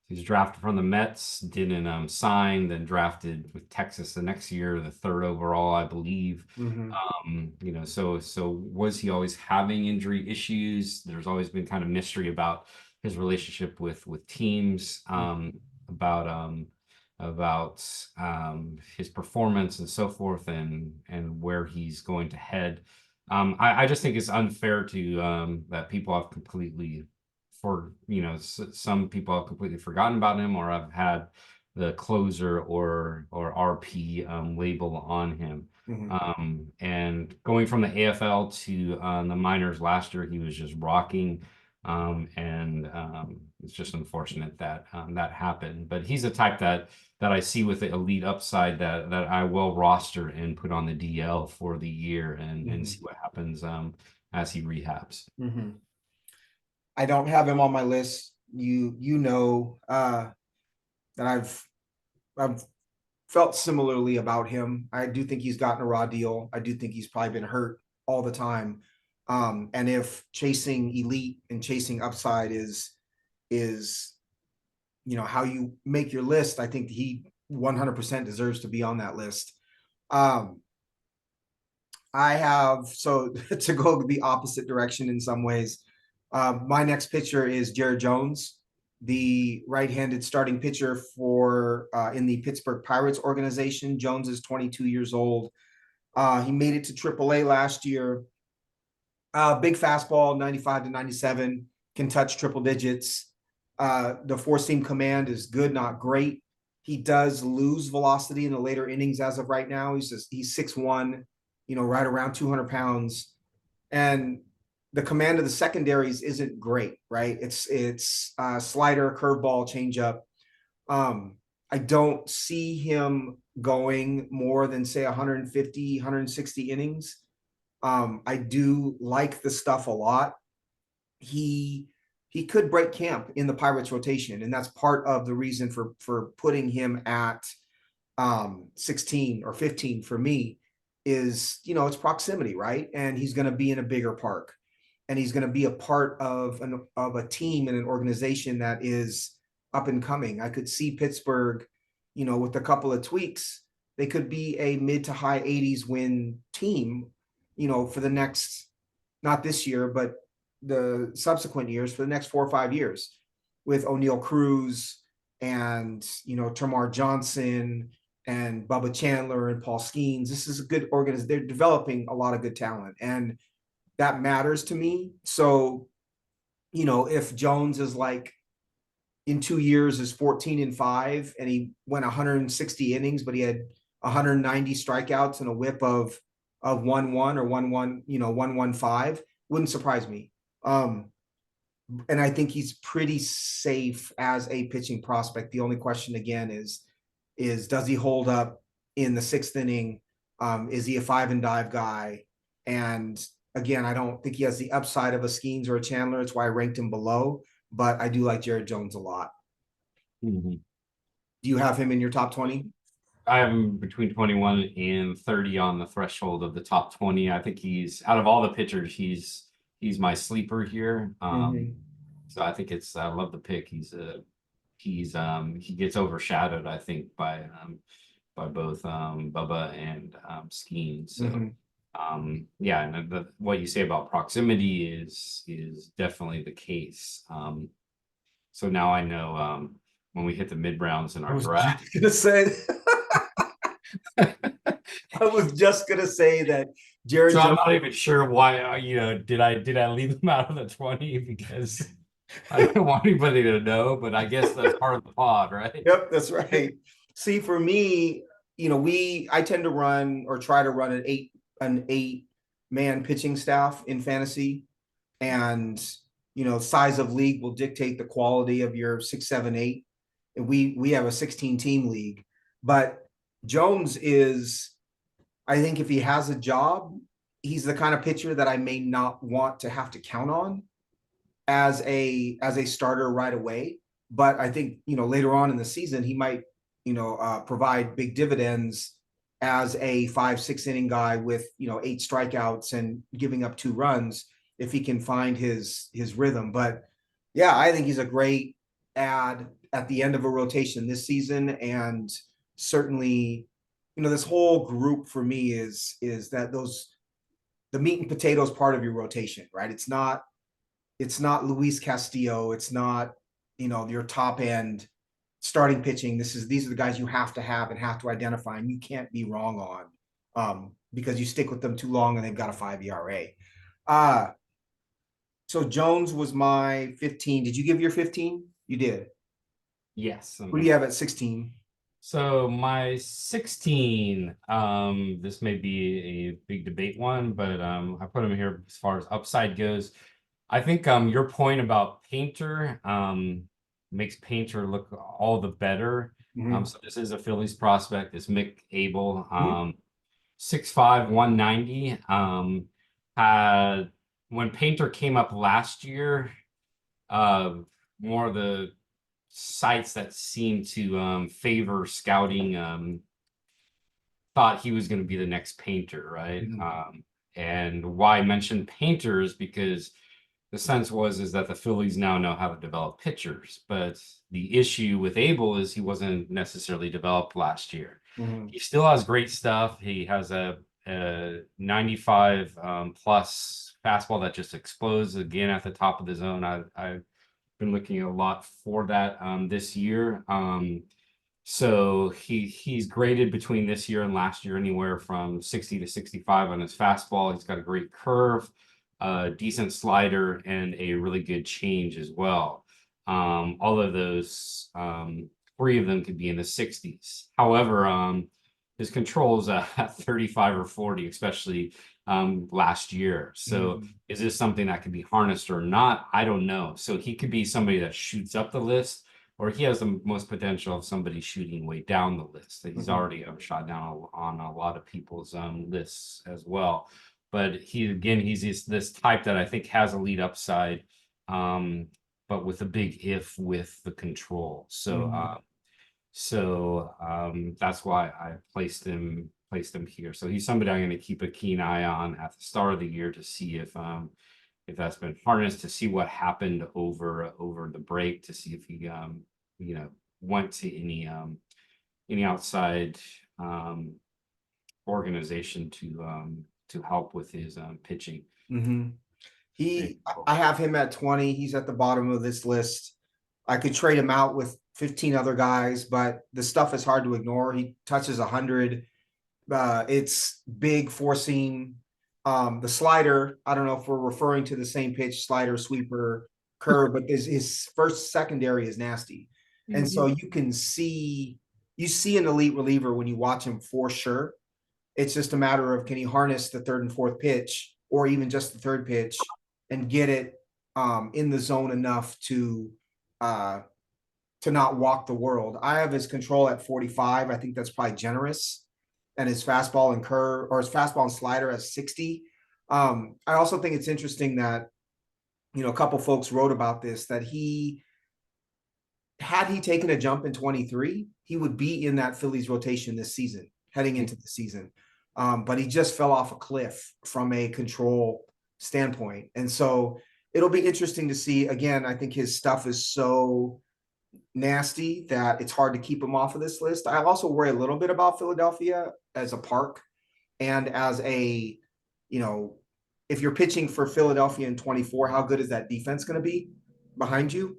He's drafted from the Mets, didn't sign, then drafted with Texas the next year, the third overall, I believe. Mm-hmm. So was he always having injury issues? There's always been kind of mystery about his relationship with teams, about his performance and so forth, and where he's going to head. I just think it's unfair to that people have completely some people have completely forgotten about him or have had the closer or RP label on him. Mm-hmm. And going from the AFL to the minors last year, he was just rocking. And it's just unfortunate that that happened. But he's a type that I see with the elite upside that I will roster and put on the DL for the year and see what happens as he rehabs. Mm-hmm. I don't have him on my list. You know that I've felt similarly about him. I do think he's gotten a raw deal. I do think he's probably been hurt all the time. And if chasing elite and chasing upside is how you make your list, I think he 100% deserves to be on that list. Um, I have so to go the opposite direction in some ways. My next pitcher is Jared Jones, the right-handed starting pitcher for in the Pittsburgh Pirates organization. Jones is 22 years old. He made it to AAA last year. Big fastball, 95 to 97, can touch triple digits. The four-seam command is good, not great. He does lose velocity in the later innings as of right now. He's 6'1", right around 200 pounds. And the command of the secondaries isn't great, right? It's slider, curveball, changeup. I don't see him going more than say 150, 160 innings. I do like the stuff a lot. He he could break camp in the Pirates rotation, and that's part of the reason for putting him at 16 or 15 for me is, it's proximity, right? And he's going to be in a bigger park, and he's going to be a part of a team and an organization that is up and coming. I could see Pittsburgh, with a couple of tweaks, they could be a mid to high 80s win team, for the next, not this year, but the subsequent years, for the next 4 or 5 years, with O'Neill Cruz and Tamar Johnson and Bubba Chandler and Paul Skeens. This is a good organization. They're developing a lot of good talent, and that matters to me. So, if Jones is like in 2 years is 14-5 and he went 160 innings, but he had 190 strikeouts and a whip of 1-1 or 1-1, 1-1-5, wouldn't surprise me. And I think he's pretty safe as a pitching prospect. The only question again is does he hold up in the sixth inning? Is he a five and dive guy? And again, I don't think he has the upside of a Skeens or a Chandler. It's why I ranked him below, but I do like Jared Jones a lot. Mm-hmm. Do you have him in your top 20? I have him between 21 and 30 on the threshold of the top 20. I think he's, out of all the pitchers, he's my sleeper here. So I think I love the pick. He gets overshadowed, I think, by both Bubba and Skeen. So yeah, and what you say about proximity is definitely the case. So now I know when we hit the mid rounds in our draft. I was just gonna say that Jared. So I'm not even sure why. Did I leave him out of the 20 because I don't want anybody to know? But I guess that's part of the pod, right? Yep, that's right. See, for me, I tend to run or try to run an 8-man pitching staff in fantasy, and size of league will dictate the quality of your 6, 7, 8. And we have a 16-team league, but Jones is, I think if he has a job, he's the kind of pitcher that I may not want to have to count on as a starter right away. But I think, later on in the season, he might, provide big dividends as a 5-6 inning guy with, 8 strikeouts and giving up 2 runs if he can find his rhythm. But yeah, I think he's a great add at the end of a rotation this season. And certainly, this whole group for me is that the meat and potatoes part of your rotation, right? It's not Luis Castillo. It's not, your top end starting pitching. These are the guys you have to have and have to identify, and you can't be wrong on, because you stick with them too long and they've got a 5 ERA. So Jones was my 15. Did you give your 15? You did. Yes. Who do you have at 16? So my 16, this may be a big debate one, but I put him here as far as upside goes. I think your point about Painter makes Painter look all the better. So this is a Phillies prospect. It's Mick Abel, 6'5", 190. Had, when Painter came up last year, more of the sites that seem to favor scouting thought he was going to be the next Painter, right? And why I mentioned Painter is because the sense is that the Phillies now know how to develop pitchers, but the issue with Abel is he wasn't necessarily developed last year. He still has great stuff. He has a 95 plus fastball that just explodes again at the top of the zone. I've been looking a lot for that this year. So he's graded between this year and last year anywhere from 60 to 65 on his fastball. He's got a great curve, decent slider, and a really good change as well. All of those, 3 of them could be in the 60s. However, his controls at 35 or 40, especially last year. So Mhm. is this something that can be harnessed or not? I don't know. So he could be somebody that shoots up the list, or he has the most potential of somebody shooting way down the list. He's Mhm. already shot down on a lot of people's lists as well. But he's this type that I think has a lead upside, but with a big if with the control. So Mhm. that's why I placed him here. So he's somebody I'm going to keep a keen eye on at the start of the year to see if that's been harnessed, to see what happened over the break, to see if he you know went to any outside organization to help with his pitching. Mhm. I have him at 20. He's at the bottom of this list. I could trade him out with 15 other guys, but the stuff is hard to ignore. He touches 100. It's big four seam. The slider, I don't know if we're referring to the same pitch, slider, sweeper, curve, but his first secondary is nasty. And so you see an elite reliever when you watch him for sure. It's just a matter of can he harness the third and fourth pitch, or even just the third pitch, and get it in the zone enough uh, to not walk the world. I have his control at 45. I think that's probably generous, and his fastball and curve, or his fastball and slider at 60. I also think it's interesting that a couple folks wrote about this, that had he taken a jump in 23, he would be in that Phillies rotation this season, heading into the season. But he just fell off a cliff from a control standpoint. And so it'll be interesting to see. Again, I think his stuff is so nasty that it's hard to keep him off of this list. I also worry a little bit about Philadelphia as a park and as a, you know, if you're pitching for Philadelphia in 24, how good is that defense going to be behind you?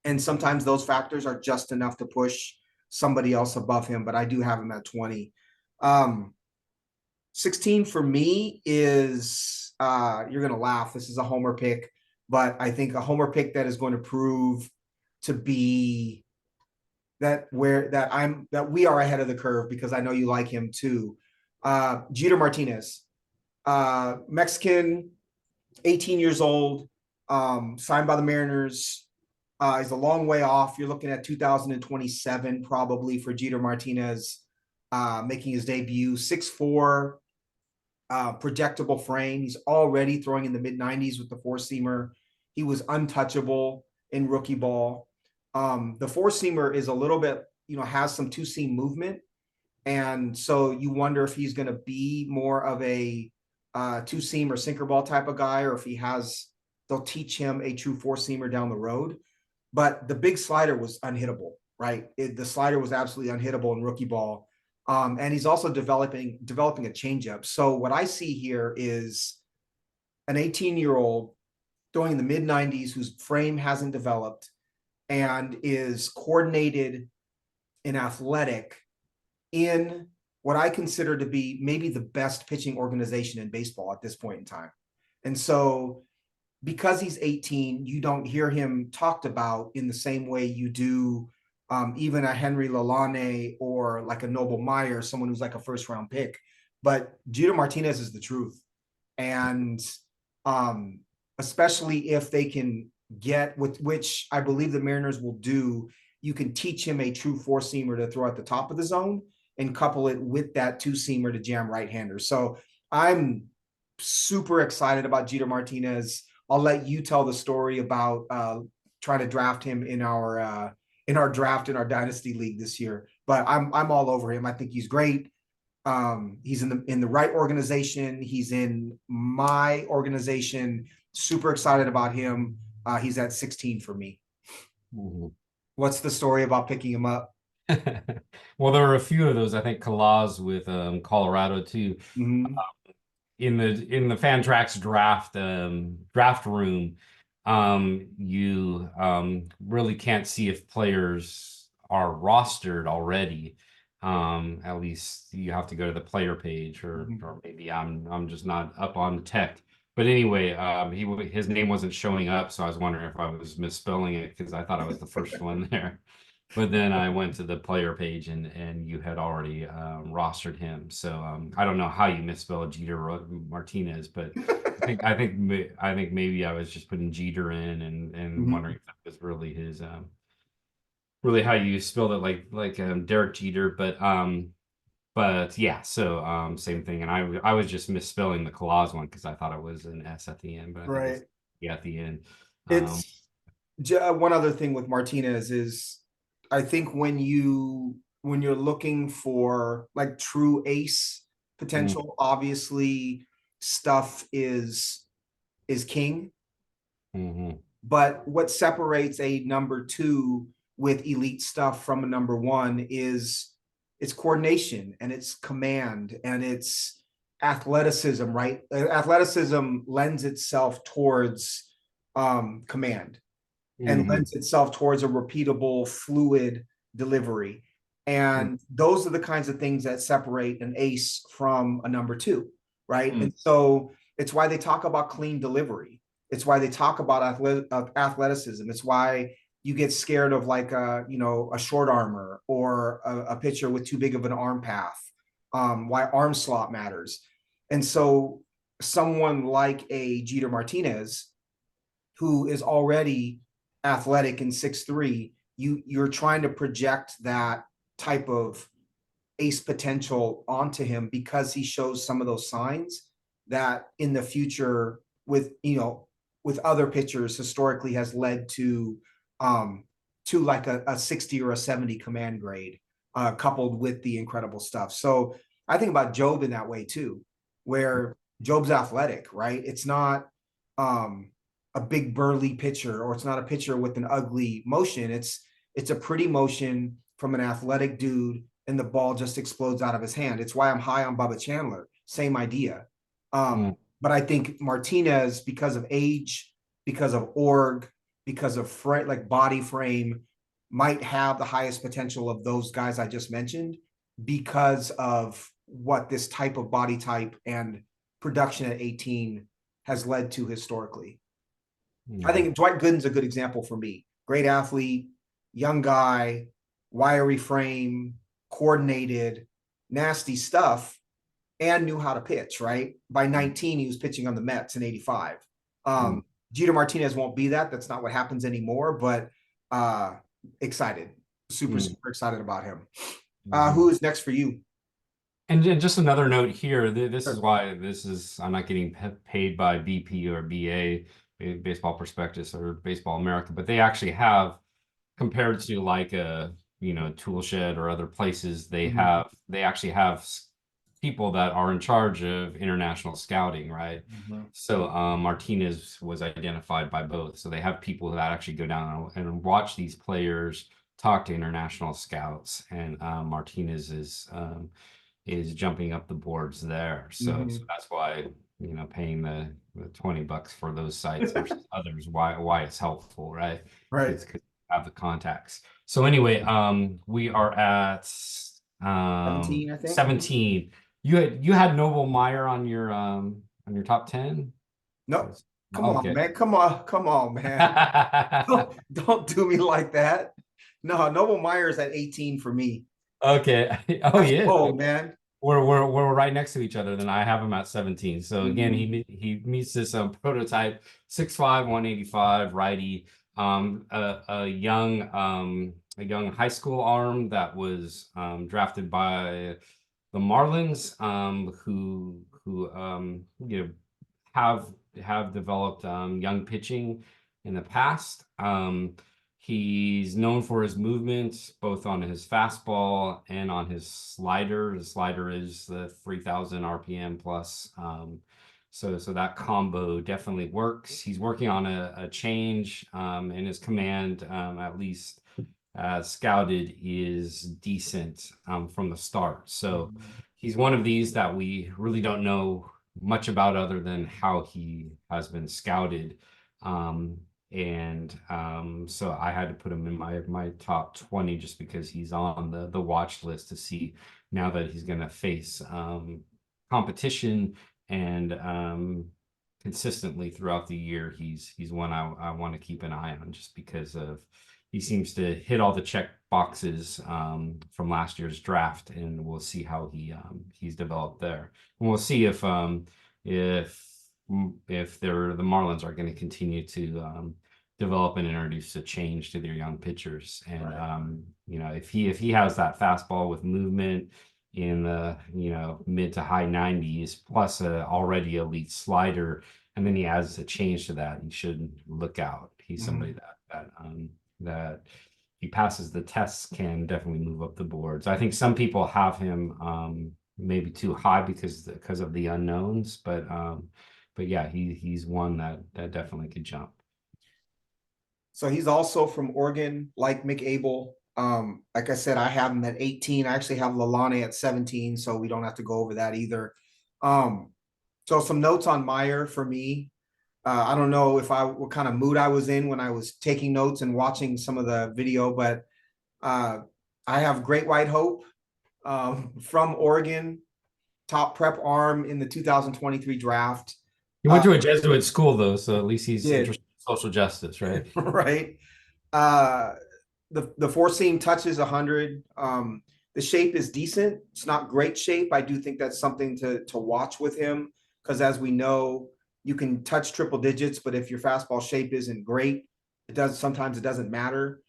And sometimes those factors are just enough to push somebody else above him, but I do have him at 20. 16 for me is you're gonna laugh. This is a homer pick, but I think a homer pick that is going to prove to be that we are ahead of the curve, because I know you like him too. Jeter Martinez, Mexican, 18 years old, signed by the Mariners. He's a long way off. You're looking at 2027 probably for Jeter Martinez, making his debut. 6'4", projectable frame. He's already throwing in the mid 90s with the four seamer. He was untouchable in rookie ball. The four seamer is a little bit, has some two seam movement. And so you wonder if he's going to be more of a two seam or sinker ball type of guy, or if they'll teach him a true four seamer down the road. But the big slider was unhittable, right? The slider was absolutely unhittable in rookie ball. And he's also developing a changeup. So what I see here is an 18-year-old throwing in the mid 90s whose frame hasn't developed and is coordinated and athletic in what I consider to be maybe the best pitching organization in baseball at this point in time. And so because he's 18, you don't hear him talked about in the same way you do even a Henry Lalane or like a Noble Meyer, someone who's like a first round pick. But Jeter Martinez is the truth. And especially if they can get, with which I believe the Mariners will do, you can teach him a true four seamer to throw at the top of the zone and couple it with that two seamer to jam right handers. So I'm super excited about Jeter Martinez. I'll let you tell the story about trying to draft him in our draft in our dynasty league this year. But I'm all over him. I think he's great. He's in the right organization. He's in my organization. Super excited about him. He's at 16 for me. Mm-hmm. What's the story about picking him up? Well, there were a few of those. I think Kalaz with Colorado too. Mm-hmm. In the Fantrax draft room, you really can't see if players are rostered already. At least you have to go to the player page, or maybe I'm just not up on tech. But anyway, his name wasn't showing up, so I was wondering if I was misspelling it because I thought I was the first one there. But then I went to the player page and you had already rostered him. So I don't know how you misspelled Martinez, but I think maybe I was just putting Jeter in and Mhm. wondering if that was really his really how you spelled it, like Derek Jeter. But yeah, so same thing. And I was just misspelling the Colaz one because I thought it was an S at the end, but I think it's Right. yeah at the end. Um, It's one other thing with Martinez is I think when you're looking for like true ace mm, potential, obviously stuff is king. mhm, But what separates a number two with elite stuff from a number one is its coordination and its command and its athleticism, right? Athleticism lends itself towards command and mhm, lends itself towards a repeatable, fluid delivery. mm, And those are the kinds of things that separate an ace from a number two, right? mm, And so it's why they talk about clean delivery. It's why they talk about athleticism. It's why you get scared of like a short armor or a pitcher with too big of an arm path. Why arm slot matters. And so someone like a Jeter Martinez who is already athletic in 6'3", you're trying to project that type of ace potential onto him because he shows some of those signs that in the future with with other pitchers historically has led to like a 60 or a 70 command grade coupled with the incredible stuff. So I think about Job in that way too, where Job's athletic, right? It's not um a big burly pitcher or it's not a pitcher with an ugly motion. It's a pretty motion from an athletic dude and the ball just explodes out of his hand. It's why I'm high on Bubba Chandler. Same idea. mm, But I think Martinez, because of age, because of org, because of like body frame, might have the highest potential of those guys I just mentioned because of what this type of body type and production at 18 has led to historically. I mhm, think Dwight Gooden's a good example for me. Great athlete, young guy, wiry frame, coordinated, nasty stuff, and knew how to pitch, right? By 19, he was pitching on the Mets in 85. mm, Jeter Martinez won't be that. That's not what happens anymore, but uh excited. Super, mm, super excited about him. mhm. Who is next for you? And just another note here, this is Sure. why I'm not getting paid by BP or BA, Baseball Prospectus or Baseball America, but they actually have, compared to like a, tool shed or other places, Mhm. they actually have people that are in charge of international scouting, right? Mhm. So Martinez was identified by both. So they have people that actually go down and watch these players, talk to international scouts, and Martinez is jumping up the boards there. So Mhm. that's why, paying the $20 for those sites versus others, why it's helpful, right? Right. Because have the contacts. So anyway, we are at 17, I think. 17. You had Noble Meyer on your top 10? No, come on, Okay. man. Come on, man. Don't do me like that. No, Noble Myers at 18 for me. Okay. Oh, That's yeah. bold, man. We're right next to each other. Then I have him at 17. So again, Mhm. he meets this prototype 6'5", 185 righty, a young high school arm that was drafted by the Marlins, who have developed young pitching in the past. He's known for his movement, both on his fastball and on his slider. The slider is the 3,000 RPM plus. So that combo definitely works. He's working on a change, and his command, at least scouted, is decent from the start. So Mhm. he's one of these that we really don't know much about other than how he has been scouted. Um, and so I had to put him in my top 20 just because he's on the watch list to see now that he's going to face competition and consistently throughout the year. He's one I want to keep an eye on just because of he seems to hit all the check boxes from last year's draft, and we'll see how he's developed there. And we'll see if they're the Marlins are going to continue to develop and introduce a change to their young pitchers. And Right. if he has that fastball with movement in the mid to high 90s plus a already elite slider, and then he adds a change to that, you should look out. He's somebody that he passes the tests, can definitely move up the boards. I think some people have him maybe too high because of the unknowns, but yeah, he's one that definitely could jump. So he's also from Oregon, like McAble. Like I said, I have him at 18. I actually have Lalane at 17, so we don't have to go over that either. So some notes on Meyer for me. I don't know what kind of mood I was in when I was taking notes and watching some of the video, but I have Great White Hope from Oregon, top prep arm in the 2023 draft. He went to a Jesuit school though, so at least he's Did interested in social justice, right? right. Uh, the four seam touches 100. The shape is decent. It's not great shape. I do think that's something to watch with him because, as we know, you can touch triple digits, but if your fastball shape isn't great, sometimes it doesn't matter.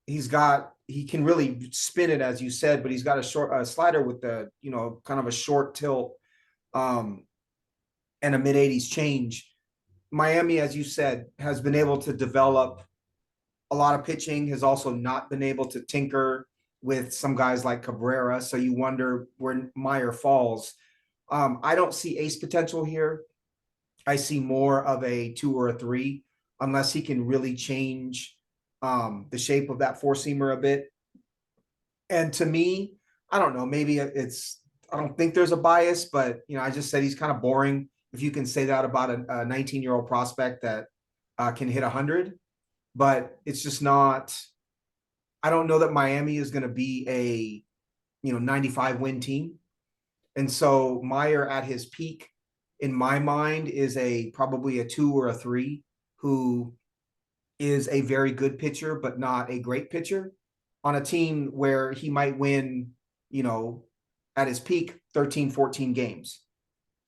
He can really spin it, as you said, but he's got a slider with the kind of a short tilt and a mid 80s change. Miami, as you said, has been able to develop a lot of pitching, has also not been able to tinker with some guys like Cabrera. So you wonder where Meyer falls. I don't see ace potential here. I see more of a 2 or a 3, unless he can really change the shape of that four seamer a bit. And to me, I don't know, maybe I don't think there's a bias, but I just said he's kind of boring. If you can say that about a 19-year-old prospect that can hit 100, but it's just not. I don't know that Miami is going to be a 95 win team, and so Meyer at his peak, in my mind, is probably a 2 or a 3 who is a very good pitcher but not a great pitcher on a team where he might win, at his peak 13, 14 games.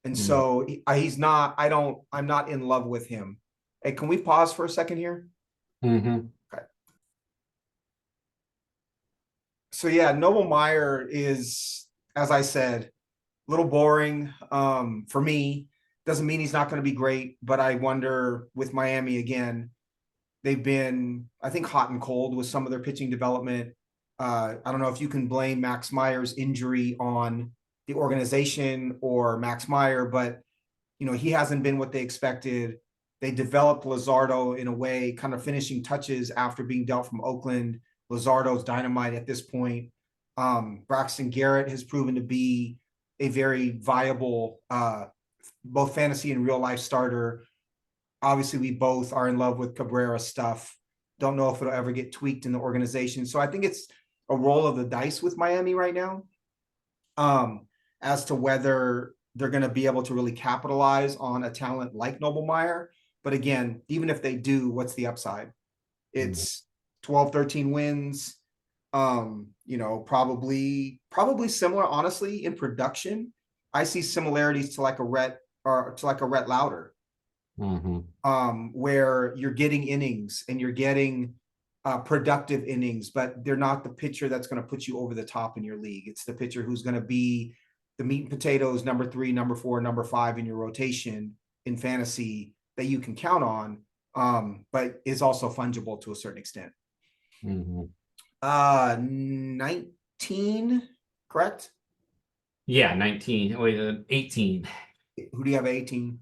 And so he's not. I'm not in love with him. Hey, can we pause for a second here? Mm-hmm. Okay. So yeah, Noble Meyer is, as I said, a little boring for me. Doesn't mean he's not going to be great, but I wonder with Miami again, they've been, I think, hot and cold with some of their pitching development. I don't know if you can blame Max Meyer's injury on the organization or Max Meyer, but he hasn't been what they expected. They developed Luzardo in a way, kind of finishing touches after being dealt from Oakland. Luzardo's dynamite at this point. Braxton Garrett has proven to be a very viable, both fantasy and real life starter. Obviously, we both are in love with Cabrera stuff. Don't know if it'll ever get tweaked in the organization. So I think it's a roll of the dice with Miami right now, as to whether they're going to be able to really capitalize on a talent like Noble Meyer. But again, even if they do, what's the upside? It's 12, 13 wins. Probably similar, honestly, in production. I see similarities to like a Rhett Lauder, where you're getting innings and you're getting productive innings, but they're not the pitcher that's going to put you over the top in your league. It's the pitcher who's going to be the meat and potatoes, number 3, number 4, number 5 in your rotation in fantasy that you can count on, but is also fungible to a certain extent. 19, correct? Yeah, 19. Wait, 18. Who do you have 18?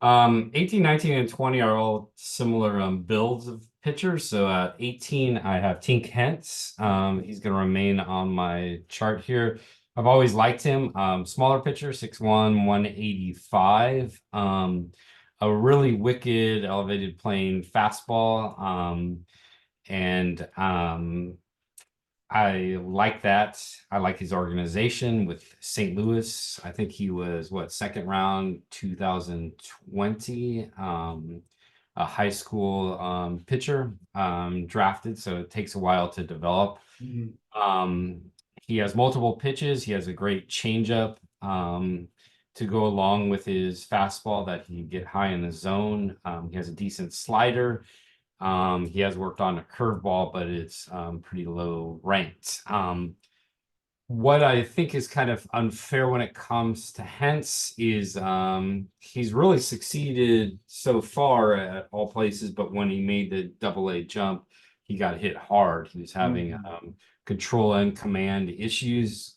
18, 19, and 20 are all similar builds of pitchers. So at 18, I have Tink Hence. He's going to remain on my chart here. I've always liked him. Smaller pitcher, 6'1", 185. A really wicked elevated plane fastball. And I like that. I like his organization with St. Louis. I think he was second round 2020. a high school pitcher drafted, so it takes a while to develop. Mhm. Um, he has multiple pitches. He has a great changeup to go along with his fastball that he can get high in the zone. He has a decent slider. He has worked on a curveball, but it's pretty low ranked. What I think is kind of unfair when it comes to Hentz is he's really succeeded so far at all places, but when he made the double-A jump, he got hit hard. He was having Mhm. control and command issues.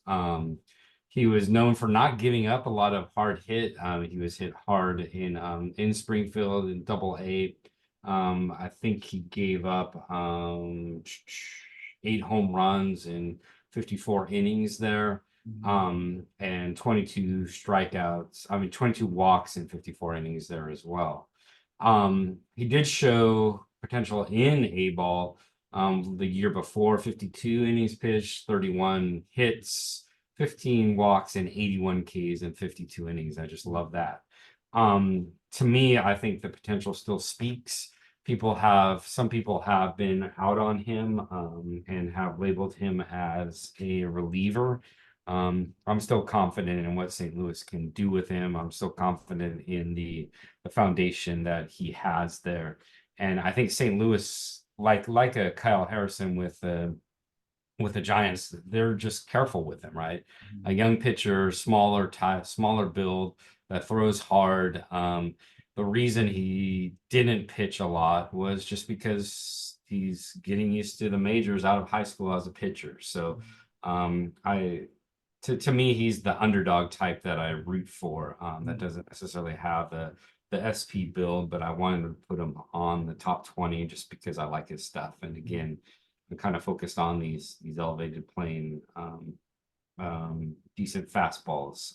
He was known for not giving up a lot of hard hit. He was hit hard in Springfield in double-A. I think he gave up 8 home runs in 54 innings there, and 22 strikeouts. I mean, 22 walks in 54 innings there as well. He did show potential in A ball the year before, 52 innings pitched, 31 hits, 15 walks, and 81 Ks in 52 innings. I just love that. To me, I think the potential still speaks. Some people have been out on him and have labeled him as a reliever. I'm still confident in what St. Louis can do with him. I'm still confident in the foundation that he has there. And I think St. Louis, like a Kyle Harrison with the Giants, they're just careful with him, right? A young pitcher, smaller build that throws hard. The reason he didn't pitch a lot was just because he's getting used to the majors out of high school as a pitcher. So, I to me, he's the underdog type that I root for. That doesn't necessarily have the SP build, but I wanted to put him on the top 20 just because I like his stuff. And again, I'm kind of focused on these elevated plane, decent fastballs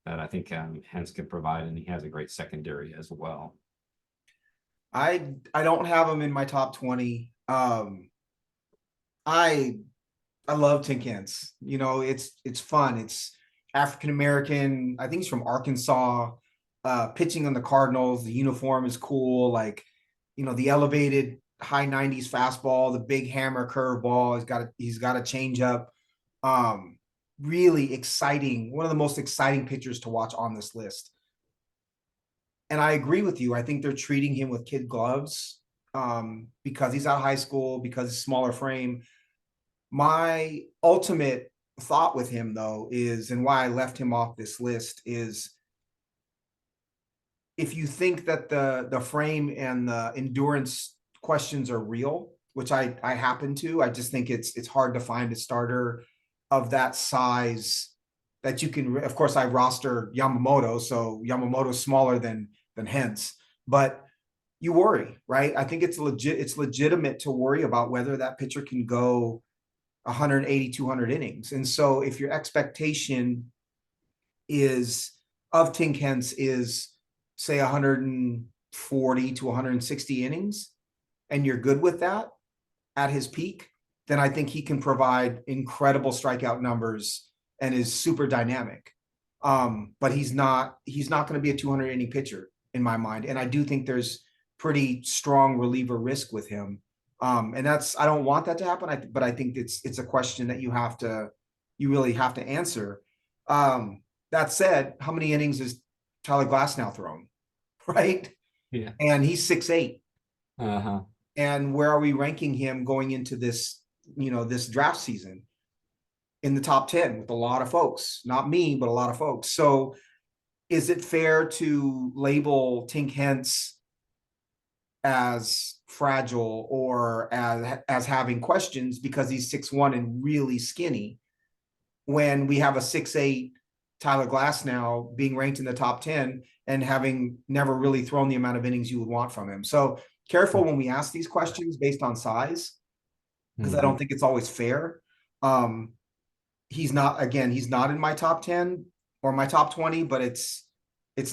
that I think Hens can provide, and he has a great secondary as well. I don't have him in my top 20. I I love tin cans. You know, it's fun. It's African American. I think he's from Arkansas. Pitching on the Cardinals. The uniform is cool. Like, the elevated high 90s fastball, the big hammer curveball. He's got a changeup. Um, really exciting. One of the most exciting pitchers to watch on this list. And I agree with you. I think they're treating him with kid gloves because he's out of high school, because he's smaller frame. My ultimate thought with him, though, is, and why I left him off this list, is if you think that the frame and the endurance questions are real, which I happen to, I just think it's hard to find a starter of that size that you can. Of course, I roster Yamamoto, so Yamamoto's smaller than Hens, but you worry, right? I think it's legitimate to worry about whether that pitcher can go 180, 200 innings. And so if your expectation is of Tink Hence is say 140 to 160 innings, and you're good with that at his peak, then I think he can provide incredible strikeout numbers and is super dynamic. But he's not going to be a 200 inning pitcher in my mind. And I do think there's pretty strong reliever risk with him. And I don't want that to happen. But I think it's a question that you really have to answer. That said, how many innings is Tyler Glasnow thrown? Right. Yeah. And he's 6'8". Uh-huh. And where are we ranking him going into this draft season? In the top 10 with a lot of folks, not me, but a lot of folks. So is it fair to label Tink Hence as fragile or as having questions because he's 6'1" and really skinny, when we have a 6'8" Tyler Glasnow being ranked in the top 10 and having never really thrown the amount of innings you would want from him? So careful when we ask these questions based on size, because I don't think it's always fair. He's not in my top 10 or my top 20, but it's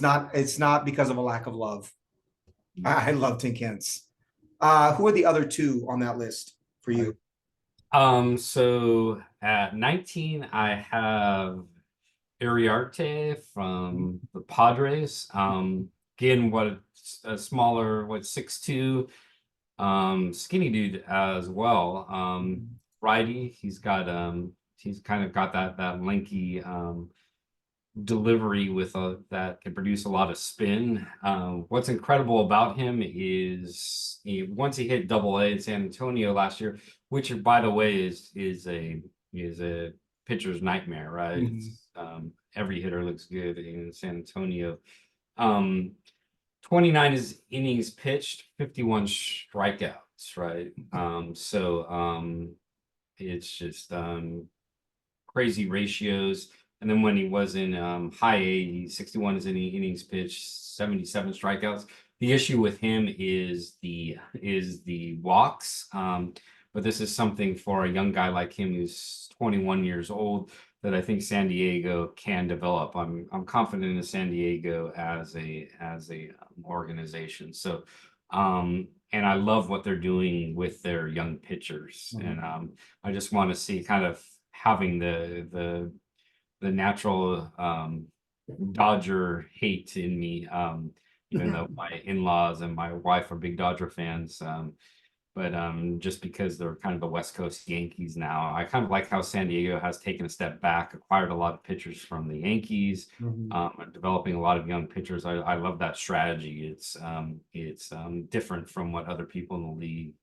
not because of a lack of love. I love Tink Hence. Who are the other two on that list for you? So at 19, I have Ariarte from the Padres. again, what a smaller, 6'2", skinny dude as well. Righty, he's kind of got that lanky delivery with that can produce a lot of spin. What's incredible about him is once he hit Double A in San Antonio last year, which by the way is a pitcher's nightmare, right? Every hitter looks good in San Antonio. 29 is innings pitched, 51 strikeouts, right? So it's just crazy ratios. And then when he was in high A, 61 is innings pitched, 77 strikeouts. The issue with him is the walks. But this is something for a young guy like him who's 21 years old that I think San Diego can develop. I'm confident in San Diego as a organization. So and I love what they're doing with their young pitchers. And I just want to see kind of having the natural Dodger hate in me, even though my in-laws and my wife are big Dodger fans. But just because they're kind of the West Coast Yankees now, I kind of like how San Diego has taken a step back, acquired a lot of pitchers from the Yankees, developing a lot of young pitchers. I love that strategy. It's different from what other people in the league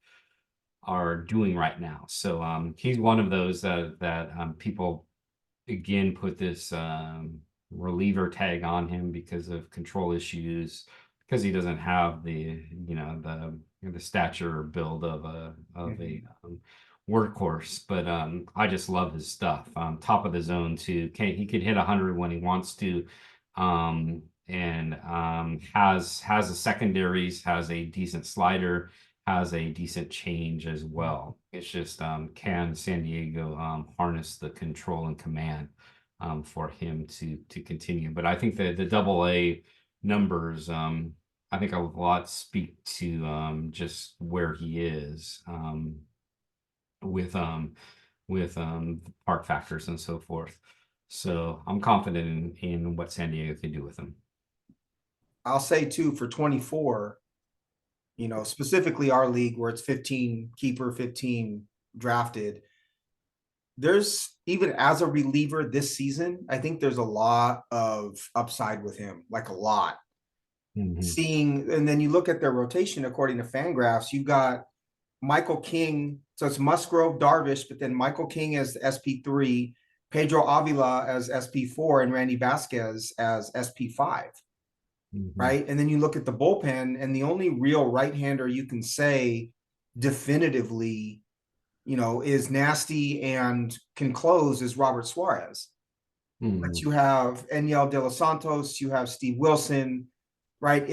are doing right now. So he's one of those that people again put this reliever tag on him because of control issues, because he doesn't have the stature or build of a workhorse. But I just love his stuff. Top of the zone too. He could hit 100 when he wants to, and has a secondaries, has a decent slider, has a decent change as well. It's just can San Diego harness the control and command for him to continue. But I think that the Double A numbers, I think a lot speak to just where he is with park factors and so forth. So I'm confident in what San Diego can do with him. I'll say too, for 24, specifically our league where it's 15 keeper, 15 drafted, there's, even as a reliever this season, I think there's a lot of upside with him, like a lot. Seeing, and then you look at their rotation according to Fangraphs, you've got Michael King, so it's Musgrove, Darvish, but then Michael King as SP3, Pedro Avila as SP4, and Randy Vasquez as SP5. Right. And then you look at the bullpen, and the only real right-hander you can say definitively, is nasty and can close is Robert Suarez. But you have Enyel De Los Santos, you have Steve Wilson, right?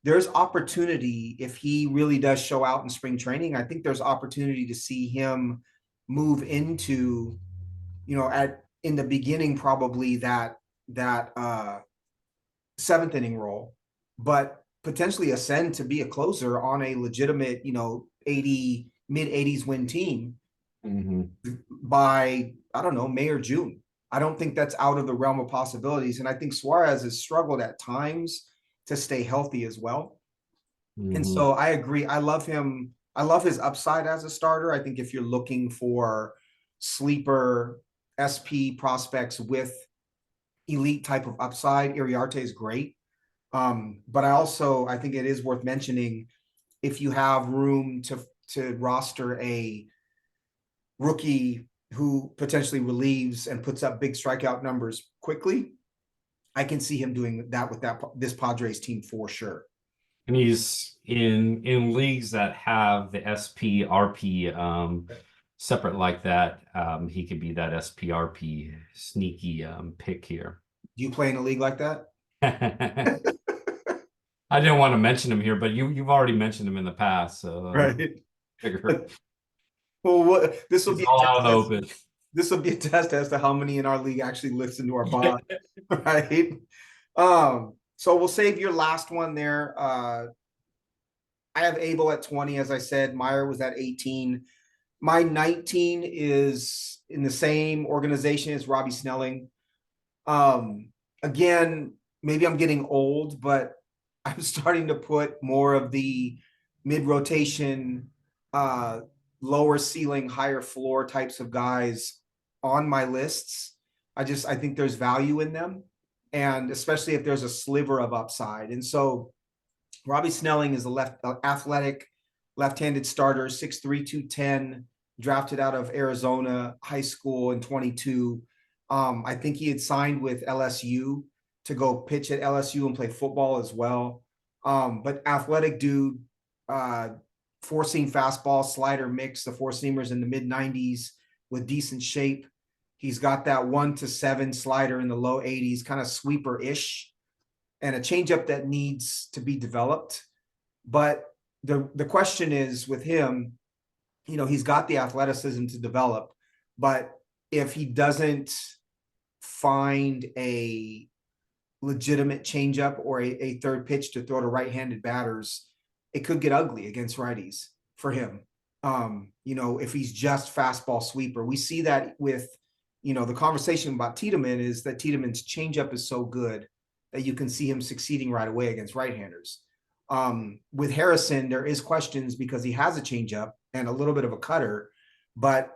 There's opportunity if he really does show out in spring training. I think there's opportunity to see him move into, in the beginning, probably that seventh inning role, but potentially ascend to be a closer on a legitimate, 80 mid 80s win team by, I don't know, May or June. I don't think that's out of the realm of possibilities. And I think Suarez has struggled at times to stay healthy as well. And so I agree. I love him. I love his upside as a starter. I think if you're looking for sleeper SP prospects with elite type of upside, Iriarte is great. But I think it is worth mentioning, if you have room to roster a rookie who potentially relieves and puts up big strikeout numbers quickly, I can see him doing that with this Padres team for sure. And he's in leagues that have the SP-RP separate like that. He could be that SP-RP sneaky pick here. Do you play in a league like that? I didn't want to mention him here, but you've already mentioned him in the past, so right. Well, this will be all out of the open. This will be a test as to how many in our league actually listen to our pod, right? So we'll save your last one there. I have Abel at 20, as I said. Meyer was at 18. My 19 is in the same organization as Robbie Snelling. Again, maybe I'm getting old, but I'm starting to put more of the mid rotation, lower ceiling, higher floor types of guys on my lists. I think there's value in them, and especially if there's a sliver of upside. And so Robbie Snelling is a athletic left-handed starter, 6'3", 210, drafted out of Arizona high school in 22. I think he had signed with LSU to go pitch at LSU and play football as well. But athletic dude, four-seam fastball, slider mix, the four-seamers in the mid-90s with decent shape. He's got that 1-7 slider in the low 80s, kind of sweeper-ish, and a changeup that needs to be developed. But the question is with him, he's got the athleticism to develop, but if he doesn't find a legitimate changeup or a third pitch to throw to right-handed batters, it could get ugly against righties for him. If he's just fastball sweeper, we see that with, the conversation about Tiedemann is that Tiedemann's changeup is so good that you can see him succeeding right away against right-handers. With Harrison, there is questions because he has a changeup and a little bit of a cutter, but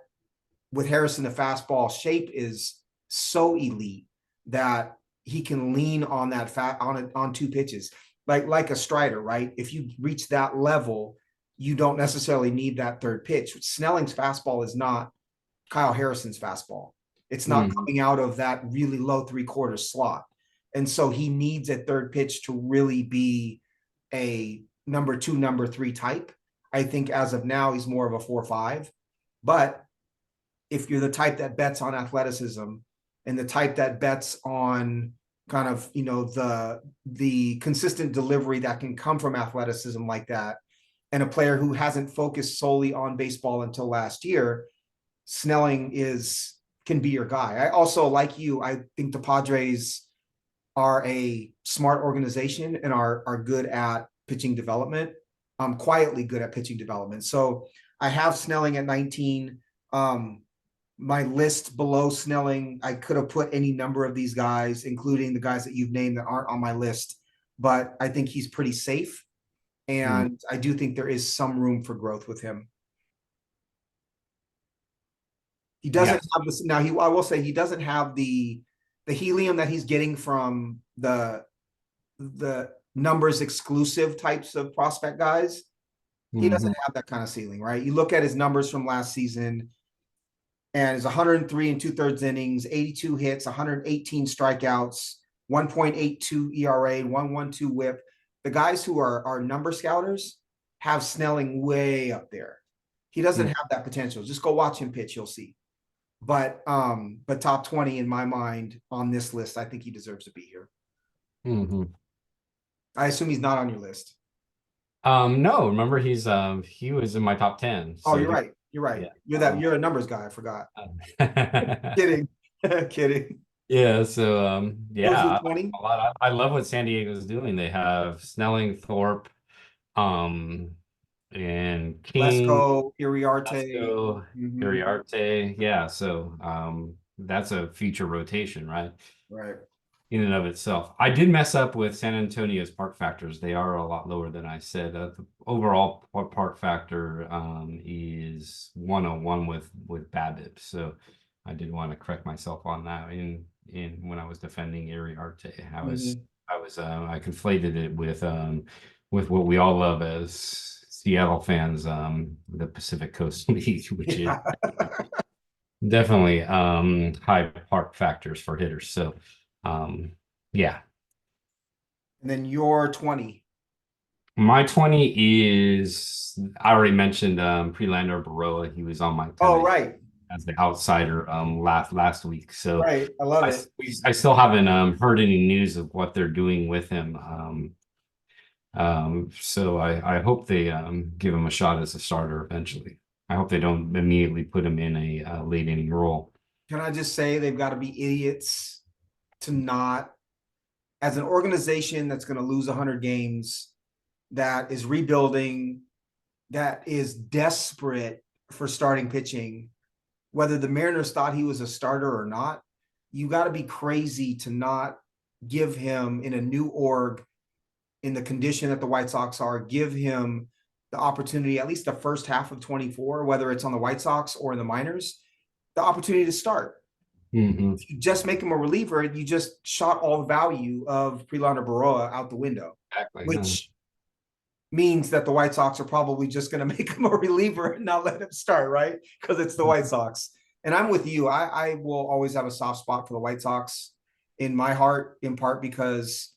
with Harrison, the fastball shape is so elite that he can lean on that on two pitches, like a Strider, right? If you reach that level, you don't necessarily need that third pitch. Snelling's fastball is not Kyle Harrison's fastball. It's not coming out of that really low 3/4 slot. And so he needs a third pitch to really be a number 2, number 3 type. I think as of now, he's more of a 4-5. But if you're the type that bets on athleticism and the type that bets on kind of, the consistent delivery that can come from athleticism like that, and a player who hasn't focused solely on baseball until last year, Snelling can be your guy. I also, like you, I think the Padres are a smart organization and are good at pitching development, quietly good at pitching development. So I have Snelling at 19. My list below Snelling, I could have put any number of these guys, including the guys that you've named that aren't on my list, but I think he's pretty safe. And I do think there is some room for growth with him. He doesn't have this now. I will say he doesn't have the helium that he's getting from the numbers exclusive types of prospect guys. He doesn't have that kind of ceiling, right? You look at his numbers from last season, and it's 103 2/3 innings, 82 hits, 118 strikeouts, 1.82 ERA, 1.12 WHIP. The guys who are number scouters have Snelling way up there. He doesn't have that potential. Just go watch him pitch, you'll see. But top 20 in my mind on this list, I think he deserves to be here. I assume he's not on your list. No, remember he was in my top 10. So you're right. You're right. Yeah. You're a numbers guy. I forgot. Kidding. Kidding. Yeah. So yeah, 20? I love what San Diego's doing. They have Snelling, Thorpe, and King, Lesko, Iriarte. Iriarte. Yeah. So that's a future rotation, right? Right. In and of itself. I did mess up with San Antonio's park factors. They are a lot lower than I said. The overall park factor is 101 with BABIP. So I did want to correct myself on that in when I was defending Iriarte. I conflated it with what we all love as Seattle fans, the Pacific Coast League, which is definitely high park factors for hitters. So yeah. And then your 20. My 20 is, I already mentioned Prelander Baroa. He was on my 10 right. as the outsider last week. So right. I love it. I still haven't heard any news of what they're doing with him. So I hope they give him a shot as a starter eventually. I hope they don't immediately put him in a late inning role. Can I just say they've got to be idiots to not, as an organization that's going to lose 100 games, that is rebuilding, that is desperate for starting pitching, whether the Mariners thought he was a starter or not, you got to be crazy to not give him in a new org in the condition that the White Sox are, give him the opportunity, at least the first half of 24, whether it's on the White Sox or in the minors, the opportunity to start. Mm-hmm. If you just make him a reliever, you just shot all the value of Prelander Baroa out the window, Exactly. which means that the White Sox are probably just going to make him a reliever and not let him start, right? Because it's the White Sox. And I'm with you. I will always have a soft spot for the White Sox in my heart, in part because,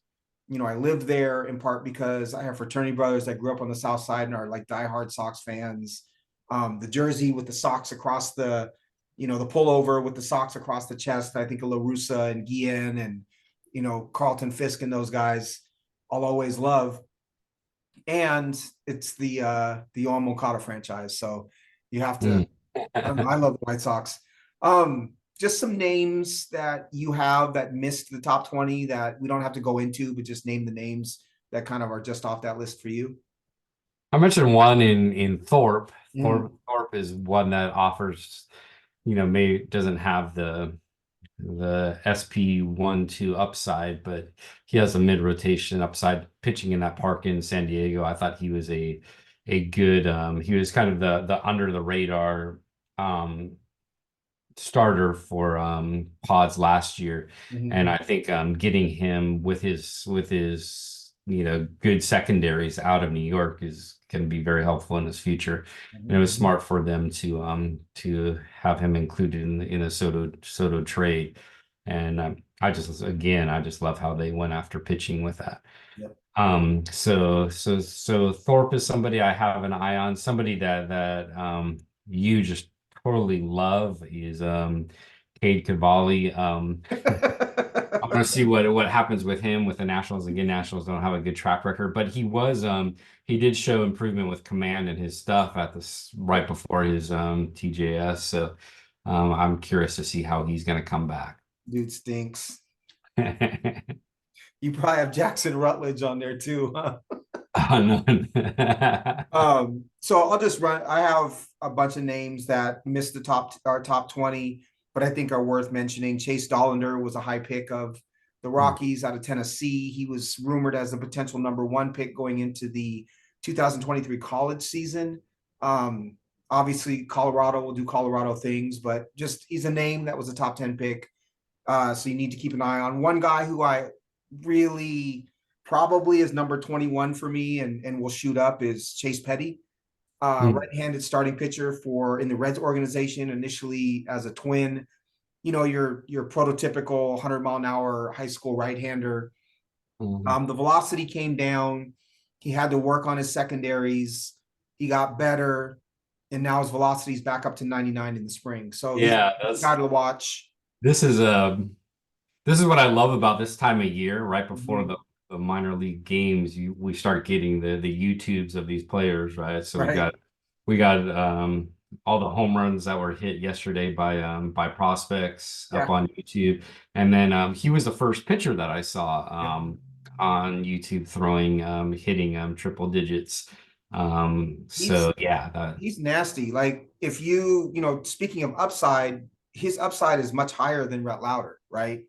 you know, I lived there, in part because I have fraternity brothers that grew up on the South Side and are like diehard Sox fans. The jersey with the socks across the, you know, the pullover with the socks across the chest. I think of La Russa and Guillen and, you know, Carlton Fisk and those guys I'll always love. And it's the Yoan Moncada franchise. So you have to, I don't know, I love the White Sox. Just some names that you have that missed the top 20 that we don't have to go into, but just name the names that kind of are just off that list for you. I mentioned one in Thorpe. Mm. Thorpe is one that offers, you know, may doesn't have the SP 1-2 upside, but he has a mid rotation upside pitching in that park in San Diego. I thought he was a good he was kind of the under the radar starter for pods last year. Mm-hmm. And I think getting him with his you know, good secondaries out of New York is can be very helpful in his future. And it was smart for them to have him included in the Soto trade. And I just love how they went after pitching with that. Yep. So Thorpe is somebody I have an eye on, somebody that you just totally love. Is Cade Cavalli. I want to see what happens with him with the Nationals. Again, Nationals don't have a good track record, but he did show improvement with command and his stuff at this right before his TJS. So I'm curious to see how he's going to come back. Dude stinks. You probably have Jackson Rutledge on there too, huh? Oh, no. So I'll just run. I have a bunch of names that missed our top 20, but I think are worth mentioning. Chase Dollander was a high pick of the Rockies out of Tennessee. He was rumored as a potential #1 pick going into the 2023 college season. Obviously, Colorado will do Colorado things, but just he's a name that was a top 10 pick. So you need to keep an eye on. One guy who I really probably is number 21 for me and will shoot up is Chase Petty, right-handed starting pitcher for in the Reds organization, initially as a Twin. You know, your prototypical 100-mile-an-hour high school right-hander. The velocity came down. He had to work on his secondaries. He got better, and now his velocity is back up to 99 in the spring. So Yeah, he's got to watch. this is what I love about this time of year, right before Mhm. the minor league games. We start getting the YouTubes of these players, right? So Right. we got all the home runs that were hit yesterday by prospects up Yeah. on YouTube, and then he was the first pitcher that I saw Yeah. on YouTube throwing hitting triple digits. He's So yeah, he's nasty. Like if you know, speaking of upside, his upside is much higher than Rhett Lauder, right?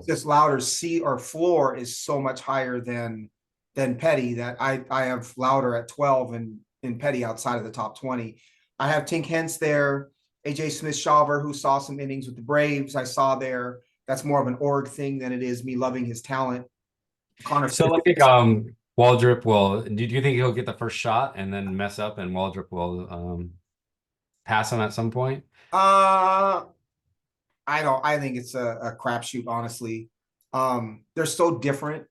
Just Lauder's C or floor is so much higher than Petty that I have Lauder at 12 and Petty outside of the top 20. I have Tink Hence there, AJ Smith-Shawver, who saw some innings with the Braves. I saw there. That's more of an org thing than it is me loving his talent. Connor So Smith. I think Waldrop will. Do you think he'll get the first shot and then mess up, and Waldrop will pass him at some point? Uh I don't. I think it's a crapshoot, honestly. They're so different.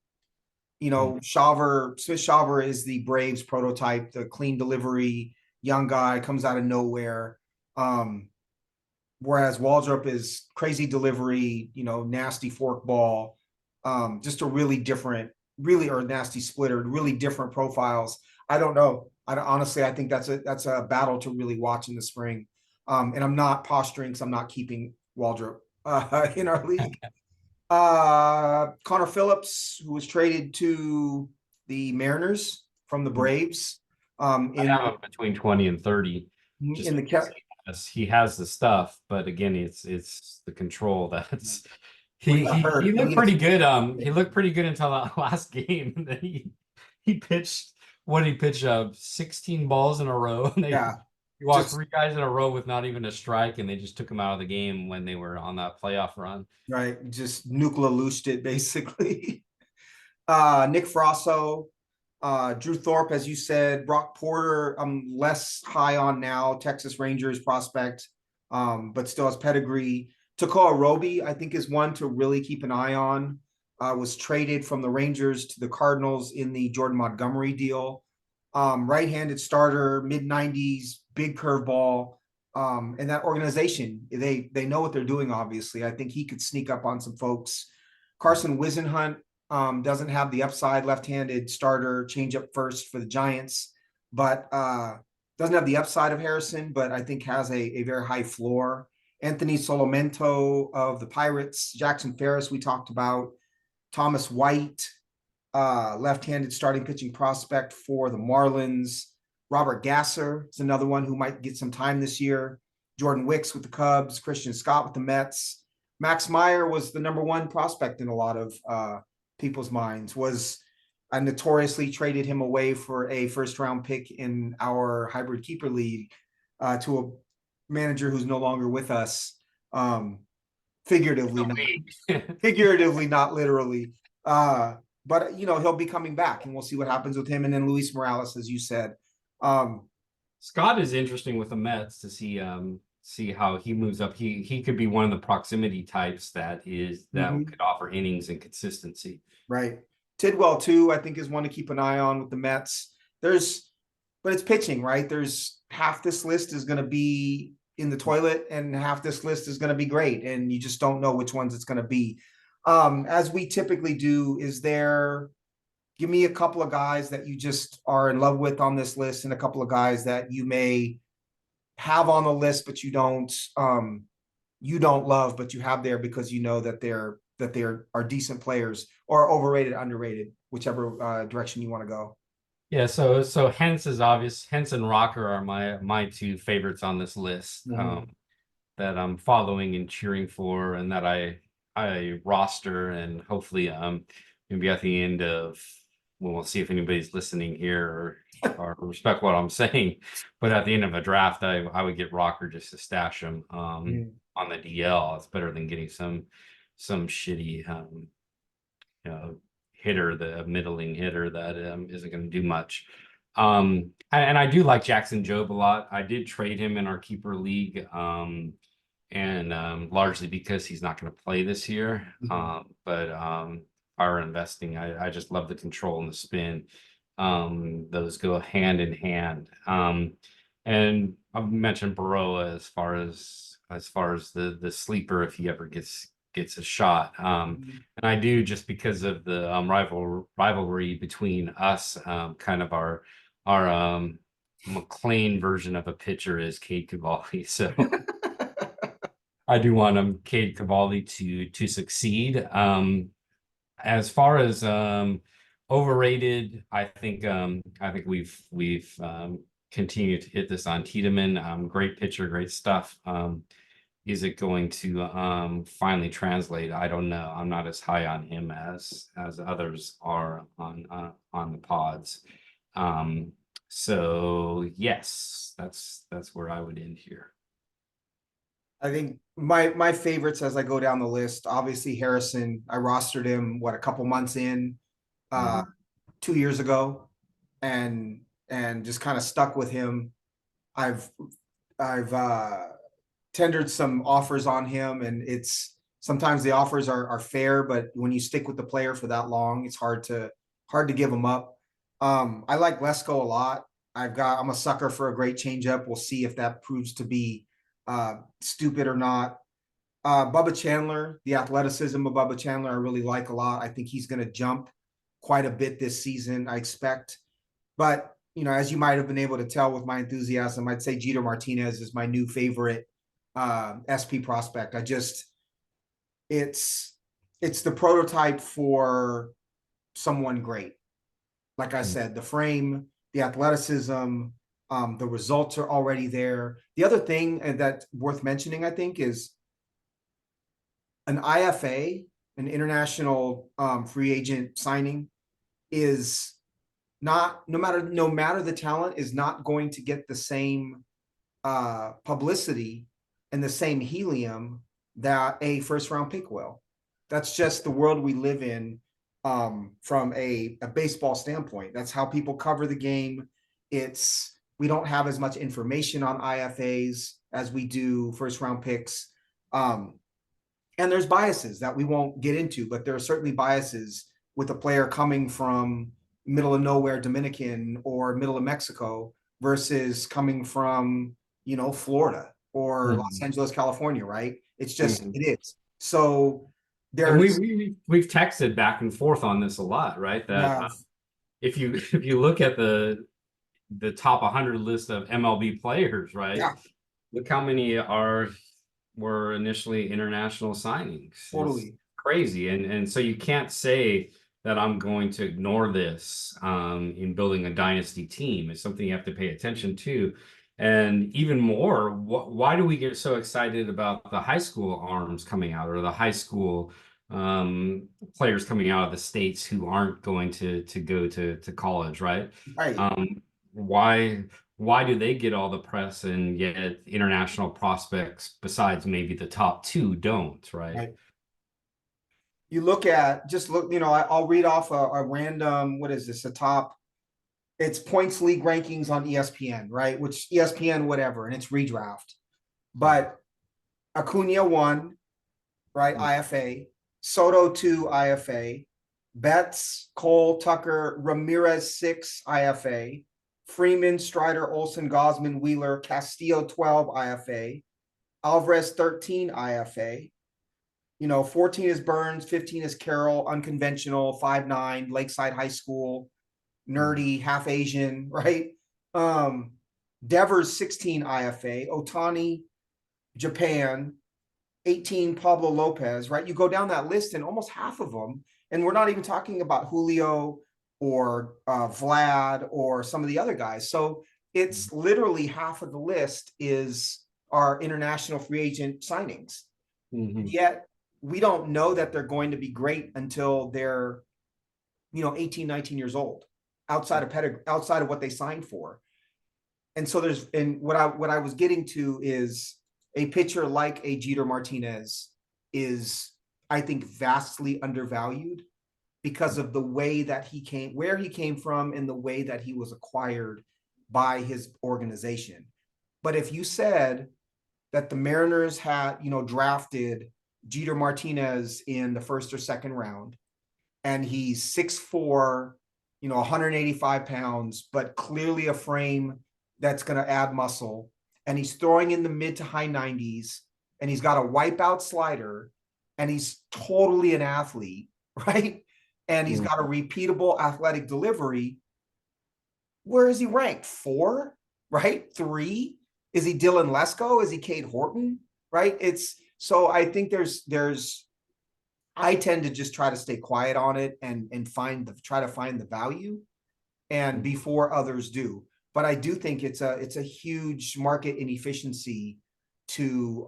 You know, Smith-Shawver is the Braves prototype, the clean delivery, young guy, comes out of nowhere. Um, whereas Waldrop is crazy delivery, you know, nasty fork ball, just a really different, really or nasty splitter, really different profiles. I don't know. Honestly, I think that's a battle to really watch in the spring. And I'm not posturing because I'm not keeping Waldrop in our league. Connor Phillips, who was traded to the Mariners from the Braves, I have him between 20 and 30. Just in the because he has the stuff, but again, it's the control that's when he He got he he hurt. looked pretty good. He looked pretty good until that last game. And then he pitched what did he pitch 16 balls in a row. And Yeah, he walked just three guys in a row with not even a strike, and they just took him out of the game when they were on that playoff run. right, just nuclear loosed it basically. Nick Frosso, Drew Thorpe, as you said, Brock Porter, I'm less high on now, Texas Rangers prospect, but still has pedigree. Takoa Roby, I think, is one to really keep an eye on. Was traded from the Rangers to the Cardinals in the Jordan Montgomery deal. Right-handed starter, mid-90s, big curveball. And that organization, they know what they're doing, obviously. I think he could sneak up on some folks. Carson Wisenhunt, doesn't have the upside, left-handed starter, change up first for the Giants, but doesn't have the upside of Harrison, but I think has a very high floor. Anthony Solomento of the Pirates, Jackson Ferris we talked about, Thomas White, left-handed starting pitching prospect for the Marlins. Robert Gasser is another one who might get some time this year. Jordan Wicks with the Cubs, Christian Scott with the Mets. Max Meyer was the number one prospect in a lot of people's minds. Was I notoriously traded him away for a first-round pick in our hybrid keeper league to a manager who's no longer with us. Figuratively, not literally. But he'll be coming back, and we'll see what happens with him. And then Luis Morales, as you said. Scott is interesting with the Mets to see how he moves up. He could be one of the proximity types that could offer innings and consistency. Right. Tidwell too, I think, is one to keep an eye on with the Mets. But it's pitching, right? There's half this list is going to be in the toilet, and half this list is going to be great, and you just don't know which ones it's going to be. As we typically do, give me a couple of guys that you just are in love with on this list, and a couple of guys that you may have on the list, but you don't love, but you have there because you know that they are decent players, or overrated, underrated, whichever direction you want to go. Yeah, so Hence is obvious. Hence and Rocker are my two favorites on this list that I'm following and cheering for, and that I roster, and hopefully maybe at the end of we'll see if anybody's listening here or respect what I'm saying. But at the end of a draft, I would get Rocker just to stash him on the DL. It's better than getting some shitty hitter, the middling hitter that isn't going to do much. And I do like Jackson Jobe a lot. I did trade him in our keeper league, and largely because he's not going to play this year. But our investing, I just love the control and the spin. Those go hand in hand. And I've mentioned Baroa as far as the sleeper if he ever gets a shot. And I do, just because of the rivalry between us. Kind of our McLean version of a pitcher is Cade Cavalli. So I do want Cade Cavalli to succeed. As far as overrated, I think we've continued to hit this on Tiedemann. Great pitcher, great stuff. Is it going to finally translate? I don't know. I'm not as high on him as others are on the pods. So yes, that's where I would end here. I think my favorites as I go down the list, obviously Harrison. I rostered him a couple months in 2 years ago, and just kind of stuck with him. I've tendered some offers on him, and it's sometimes the offers are fair, but when you stick with the player for that long, it's hard to give them up. I like Lesko a lot. I'm a sucker for a great changeup. We'll see if that proves to be stupid or not. Bubba Chandler, the athleticism of Bubba Chandler, I really like a lot. I think he's going to jump quite a bit this season, I expect. But, as you might have been able to tell with my enthusiasm, I'd say Jeter Martinez is my new favorite SP prospect. It's the prototype for someone great. Like I said, the frame, the athleticism, the results are already there. The other thing that's worth mentioning, I think, is an IFA, an international free agent signing, is not, no matter the talent, is not going to get the same publicity and the same helium that a first round pick will. That's just the world we live in, from a baseball standpoint. That's how people cover the game. We don't have as much information on IFAs as we do first round picks. And there's biases that we won't get into, but there are certainly biases with a player coming from middle of nowhere Dominican or middle of Mexico versus coming from, Florida or Los Angeles, California, right? It's just, Mhm. it is. So And there's, we've texted back and forth on this a lot, right? That yeah, if you if you look at the top 100 list of MLB players, right? yeah, Look how many were initially international signings. It's totally. crazy, and so you can't say that I'm going to ignore this in building a dynasty team. It's something you have to pay attention to. And even more, why do we get so excited about the high school arms coming out or the high school players coming out of the states who aren't going to go to college, right? Right, Um, why why do they get all the press and yet international prospects besides maybe the top two don't, right? right. You look at, just look, I'll read off a random, what is this, a top, it's points league rankings on ESPN, right? Which ESPN, whatever, and it's redraft. But Acuna 1, right? IFA. Soto 2, IFA. Betts, Cole, Tucker, Ramirez 6, IFA. Freeman, Strider, Olson, Gosman, Wheeler, Castillo 12, IFA. Alvarez 13, IFA. 14 is Burns, 15 is Carroll, unconventional, 5'9", Lakeside High School, nerdy, half Asian, right? Um, Devers 16 IFA, Otani, Japan, 18 Pablo Lopez, right? You go down that list and almost half of them, and we're not even talking about Julio or Vlad or some of the other guys. So it's literally half of the list is our international free agent signings. Mm-hmm. Yet we don't know that they're going to be great until they're 18, 19 years old, outside of what they signed for. And so what I was getting to is a pitcher like a Jeter Martinez is, I think, vastly undervalued because of the way that where he came from, and the way that he was acquired by his organization. But if you said that the Mariners had, drafted Jeter Martinez in the first or second round, and he's 6'4", 185 pounds, but clearly a frame that's going to add muscle. And he's throwing in the mid to high 90s, and he's got a wipeout slider, and he's totally an athlete, right? And he's got a repeatable athletic delivery. Where is he ranked? 4, right? 3? Is he Dylan Lesko? Is he Cade Horton? Right? So I think I tend to just try to stay quiet on it and try to find the value, and before others do. But I do think it's a huge market inefficiency to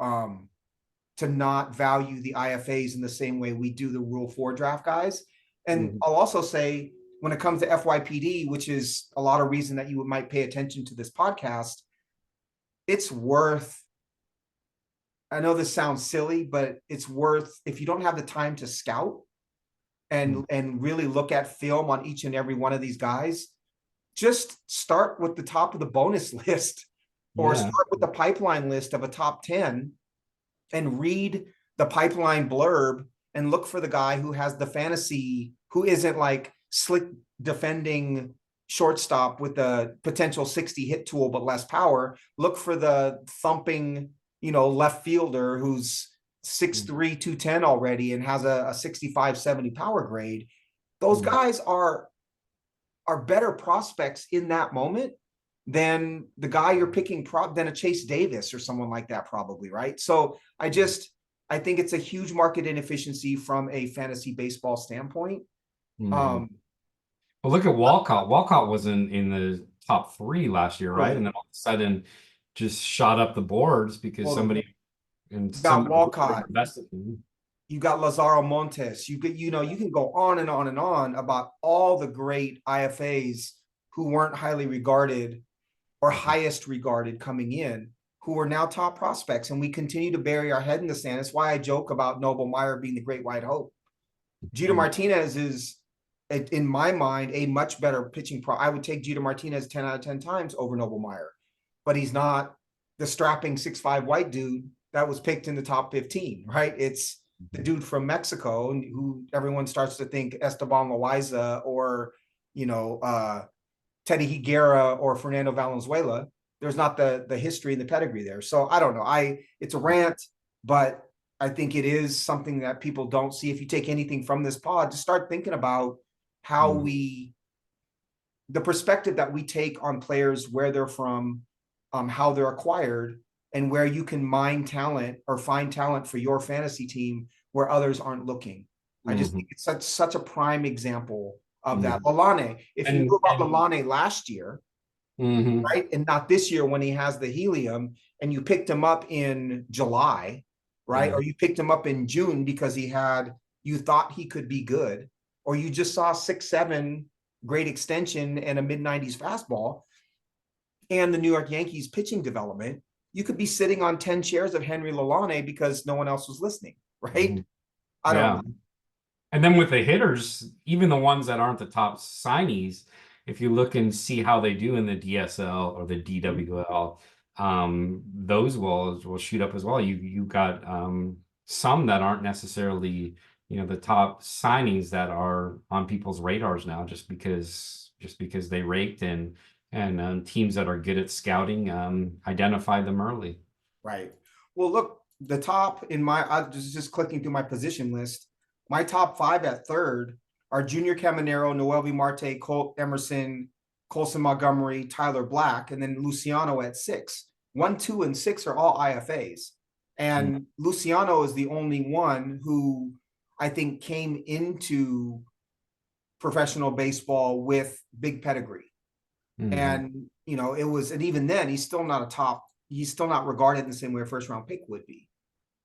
not value the IFAs in the same way we do the Rule 4 draft guys. And I'll also say, when it comes to FYPD, which is a lot of reason that you might pay attention to this podcast, it's worth, I know this sounds silly, but it's worth, if you don't have the time to scout and really look at film on each and every one of these guys, just start with the top of the bonus list, or Yeah. start with the pipeline list of a top 10 and read the pipeline blurb and look for the guy who has the fantasy, who isn't like slick defending shortstop with a potential 60 hit tool but less power. Look for the thumping, left fielder who's 6'3", 210 already and has a 65, 70 power grade. Those guys are better prospects in that moment than the guy you're picking than a Chase Davis or someone like that, probably, right? So I think it's a huge market inefficiency from a fantasy baseball standpoint. Well, look at Walcott. Walcott was in the top 3 last year, right? Totally, And then all of a sudden just shot up the boards because totally. somebody About Walcott, invested in him. You got Lazaro Montes. You get, you know, you can go on and on and on about all the great IFAs who weren't highly regarded or highest regarded coming in, who are now top prospects. And we continue to bury our head in the sand. That's why I joke about Noble Meyer being the great white hope. Jeter Martinez is, in my mind, a much better pitching pro. I would take Jeter Martinez 10 out of 10 times over Noble Meyer, but he's not the strapping 6'5" white dude that was picked in the top 15, right? It's the dude from Mexico who everyone starts to think Esteban Loaiza or, you know, Teddy Higuera or Fernando Valenzuela. There's not the history and the pedigree there. So I don't know. It's a rant, but I think it is something that people don't see. If you take anything from this pod, just start thinking about how the perspective that we take on players, where they're from, how they're acquired, and where you can mine talent or find talent for your fantasy team where others aren't looking. I just think it's such a prime example of that. Lalane, if you knew about Lalane last year, right, and not this year when he has the helium, and you picked him up in July, right, or you picked him up in June because you thought he could be good, or you just saw 6'7" great extension and a mid-90s fastball, and the New York Yankees pitching development, you could be sitting on 10 shares of Henry Lalane because no one else was listening, right? I don't know. And then with the hitters, even the ones that aren't the top signees, if you look and see how they do in the DSL or the DWL, those will shoot up as well. You got some that aren't necessarily, you know, the top signees that are on people's radars now, just because they raked and teams that are good at scouting identify them early. Right. Well, look, the top in my, I was just clicking through my position list. My top 5 at third are Junior Caminero, Noelvi Marte, Colt Emerson, Colson Montgomery, Tyler Black, and then Luciano at 6. 1, 2, and 6 are all IFAs. And Luciano is the only one who I think came into professional baseball with big pedigree. And, you know, it was, and even then, he's still not regarded in the same way a first round pick would be.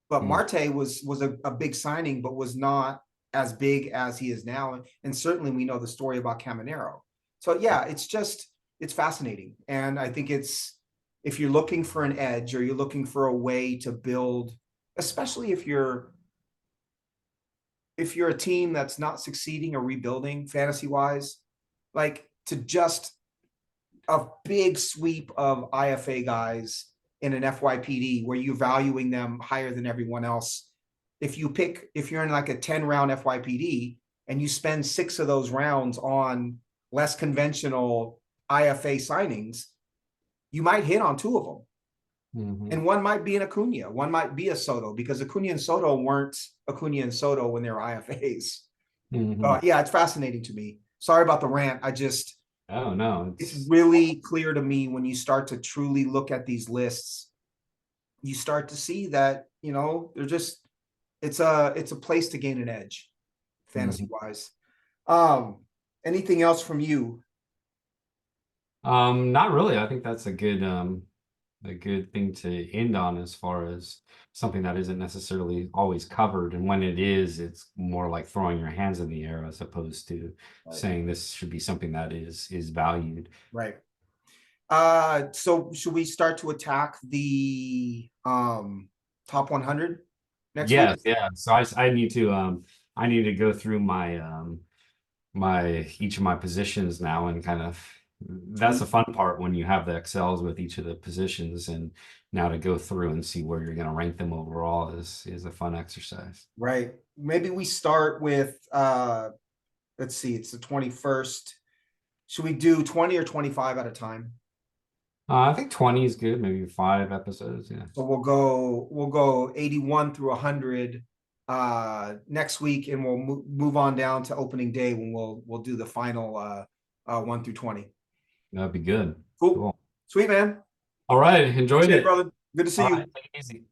But Marte was a big signing, but was not as big as he is now. And certainly we know the story about Caminero. So yeah, it's fascinating. And I think if you're looking for an edge or you're looking for a way to build, especially if you're a team that's not succeeding or rebuilding fantasy wise, like to just a big sweep of IFA guys in an FYPD where you're valuing them higher than everyone else. If you're in like a 10-round FYPD and you spend 6 of those rounds on less conventional IFA signings, you might hit on 2 of them. And one might be an Acuna, one might be a Soto, because Acuna and Soto weren't Acuna and Soto when they were IFAs. Yeah, it's fascinating to me. Sorry about the rant. Oh no, it's really clear to me when you start to truly look at these lists, you start to see that, you know, it's a place to gain an edge fantasy wise. Anything else from you? Not really. I think that's a good thing to end on as far as something that isn't necessarily always covered. And when it is, it's more like throwing your hands in the air as opposed to saying this should be something that is valued. Right. So should we start to attack the top 100 next week? Yeah. So I need to go through my each of my positions now, and kind of, that's the fun part when you have the Excels with each of the positions, and now to go through and see where you're going to rank them overall is a fun exercise. Right. Maybe we start with let's see, it's the 21st. Should we do 20 or 25 at a time? I think 20 is good, maybe 5 episodes. Yeah. So we'll go 81 through 100 next week, and we'll move on down to opening day when we'll do the final 1 through 20. That'd be good. Cool. Sweet, man. All right, enjoyed it, brother. Good to see you. Take it easy.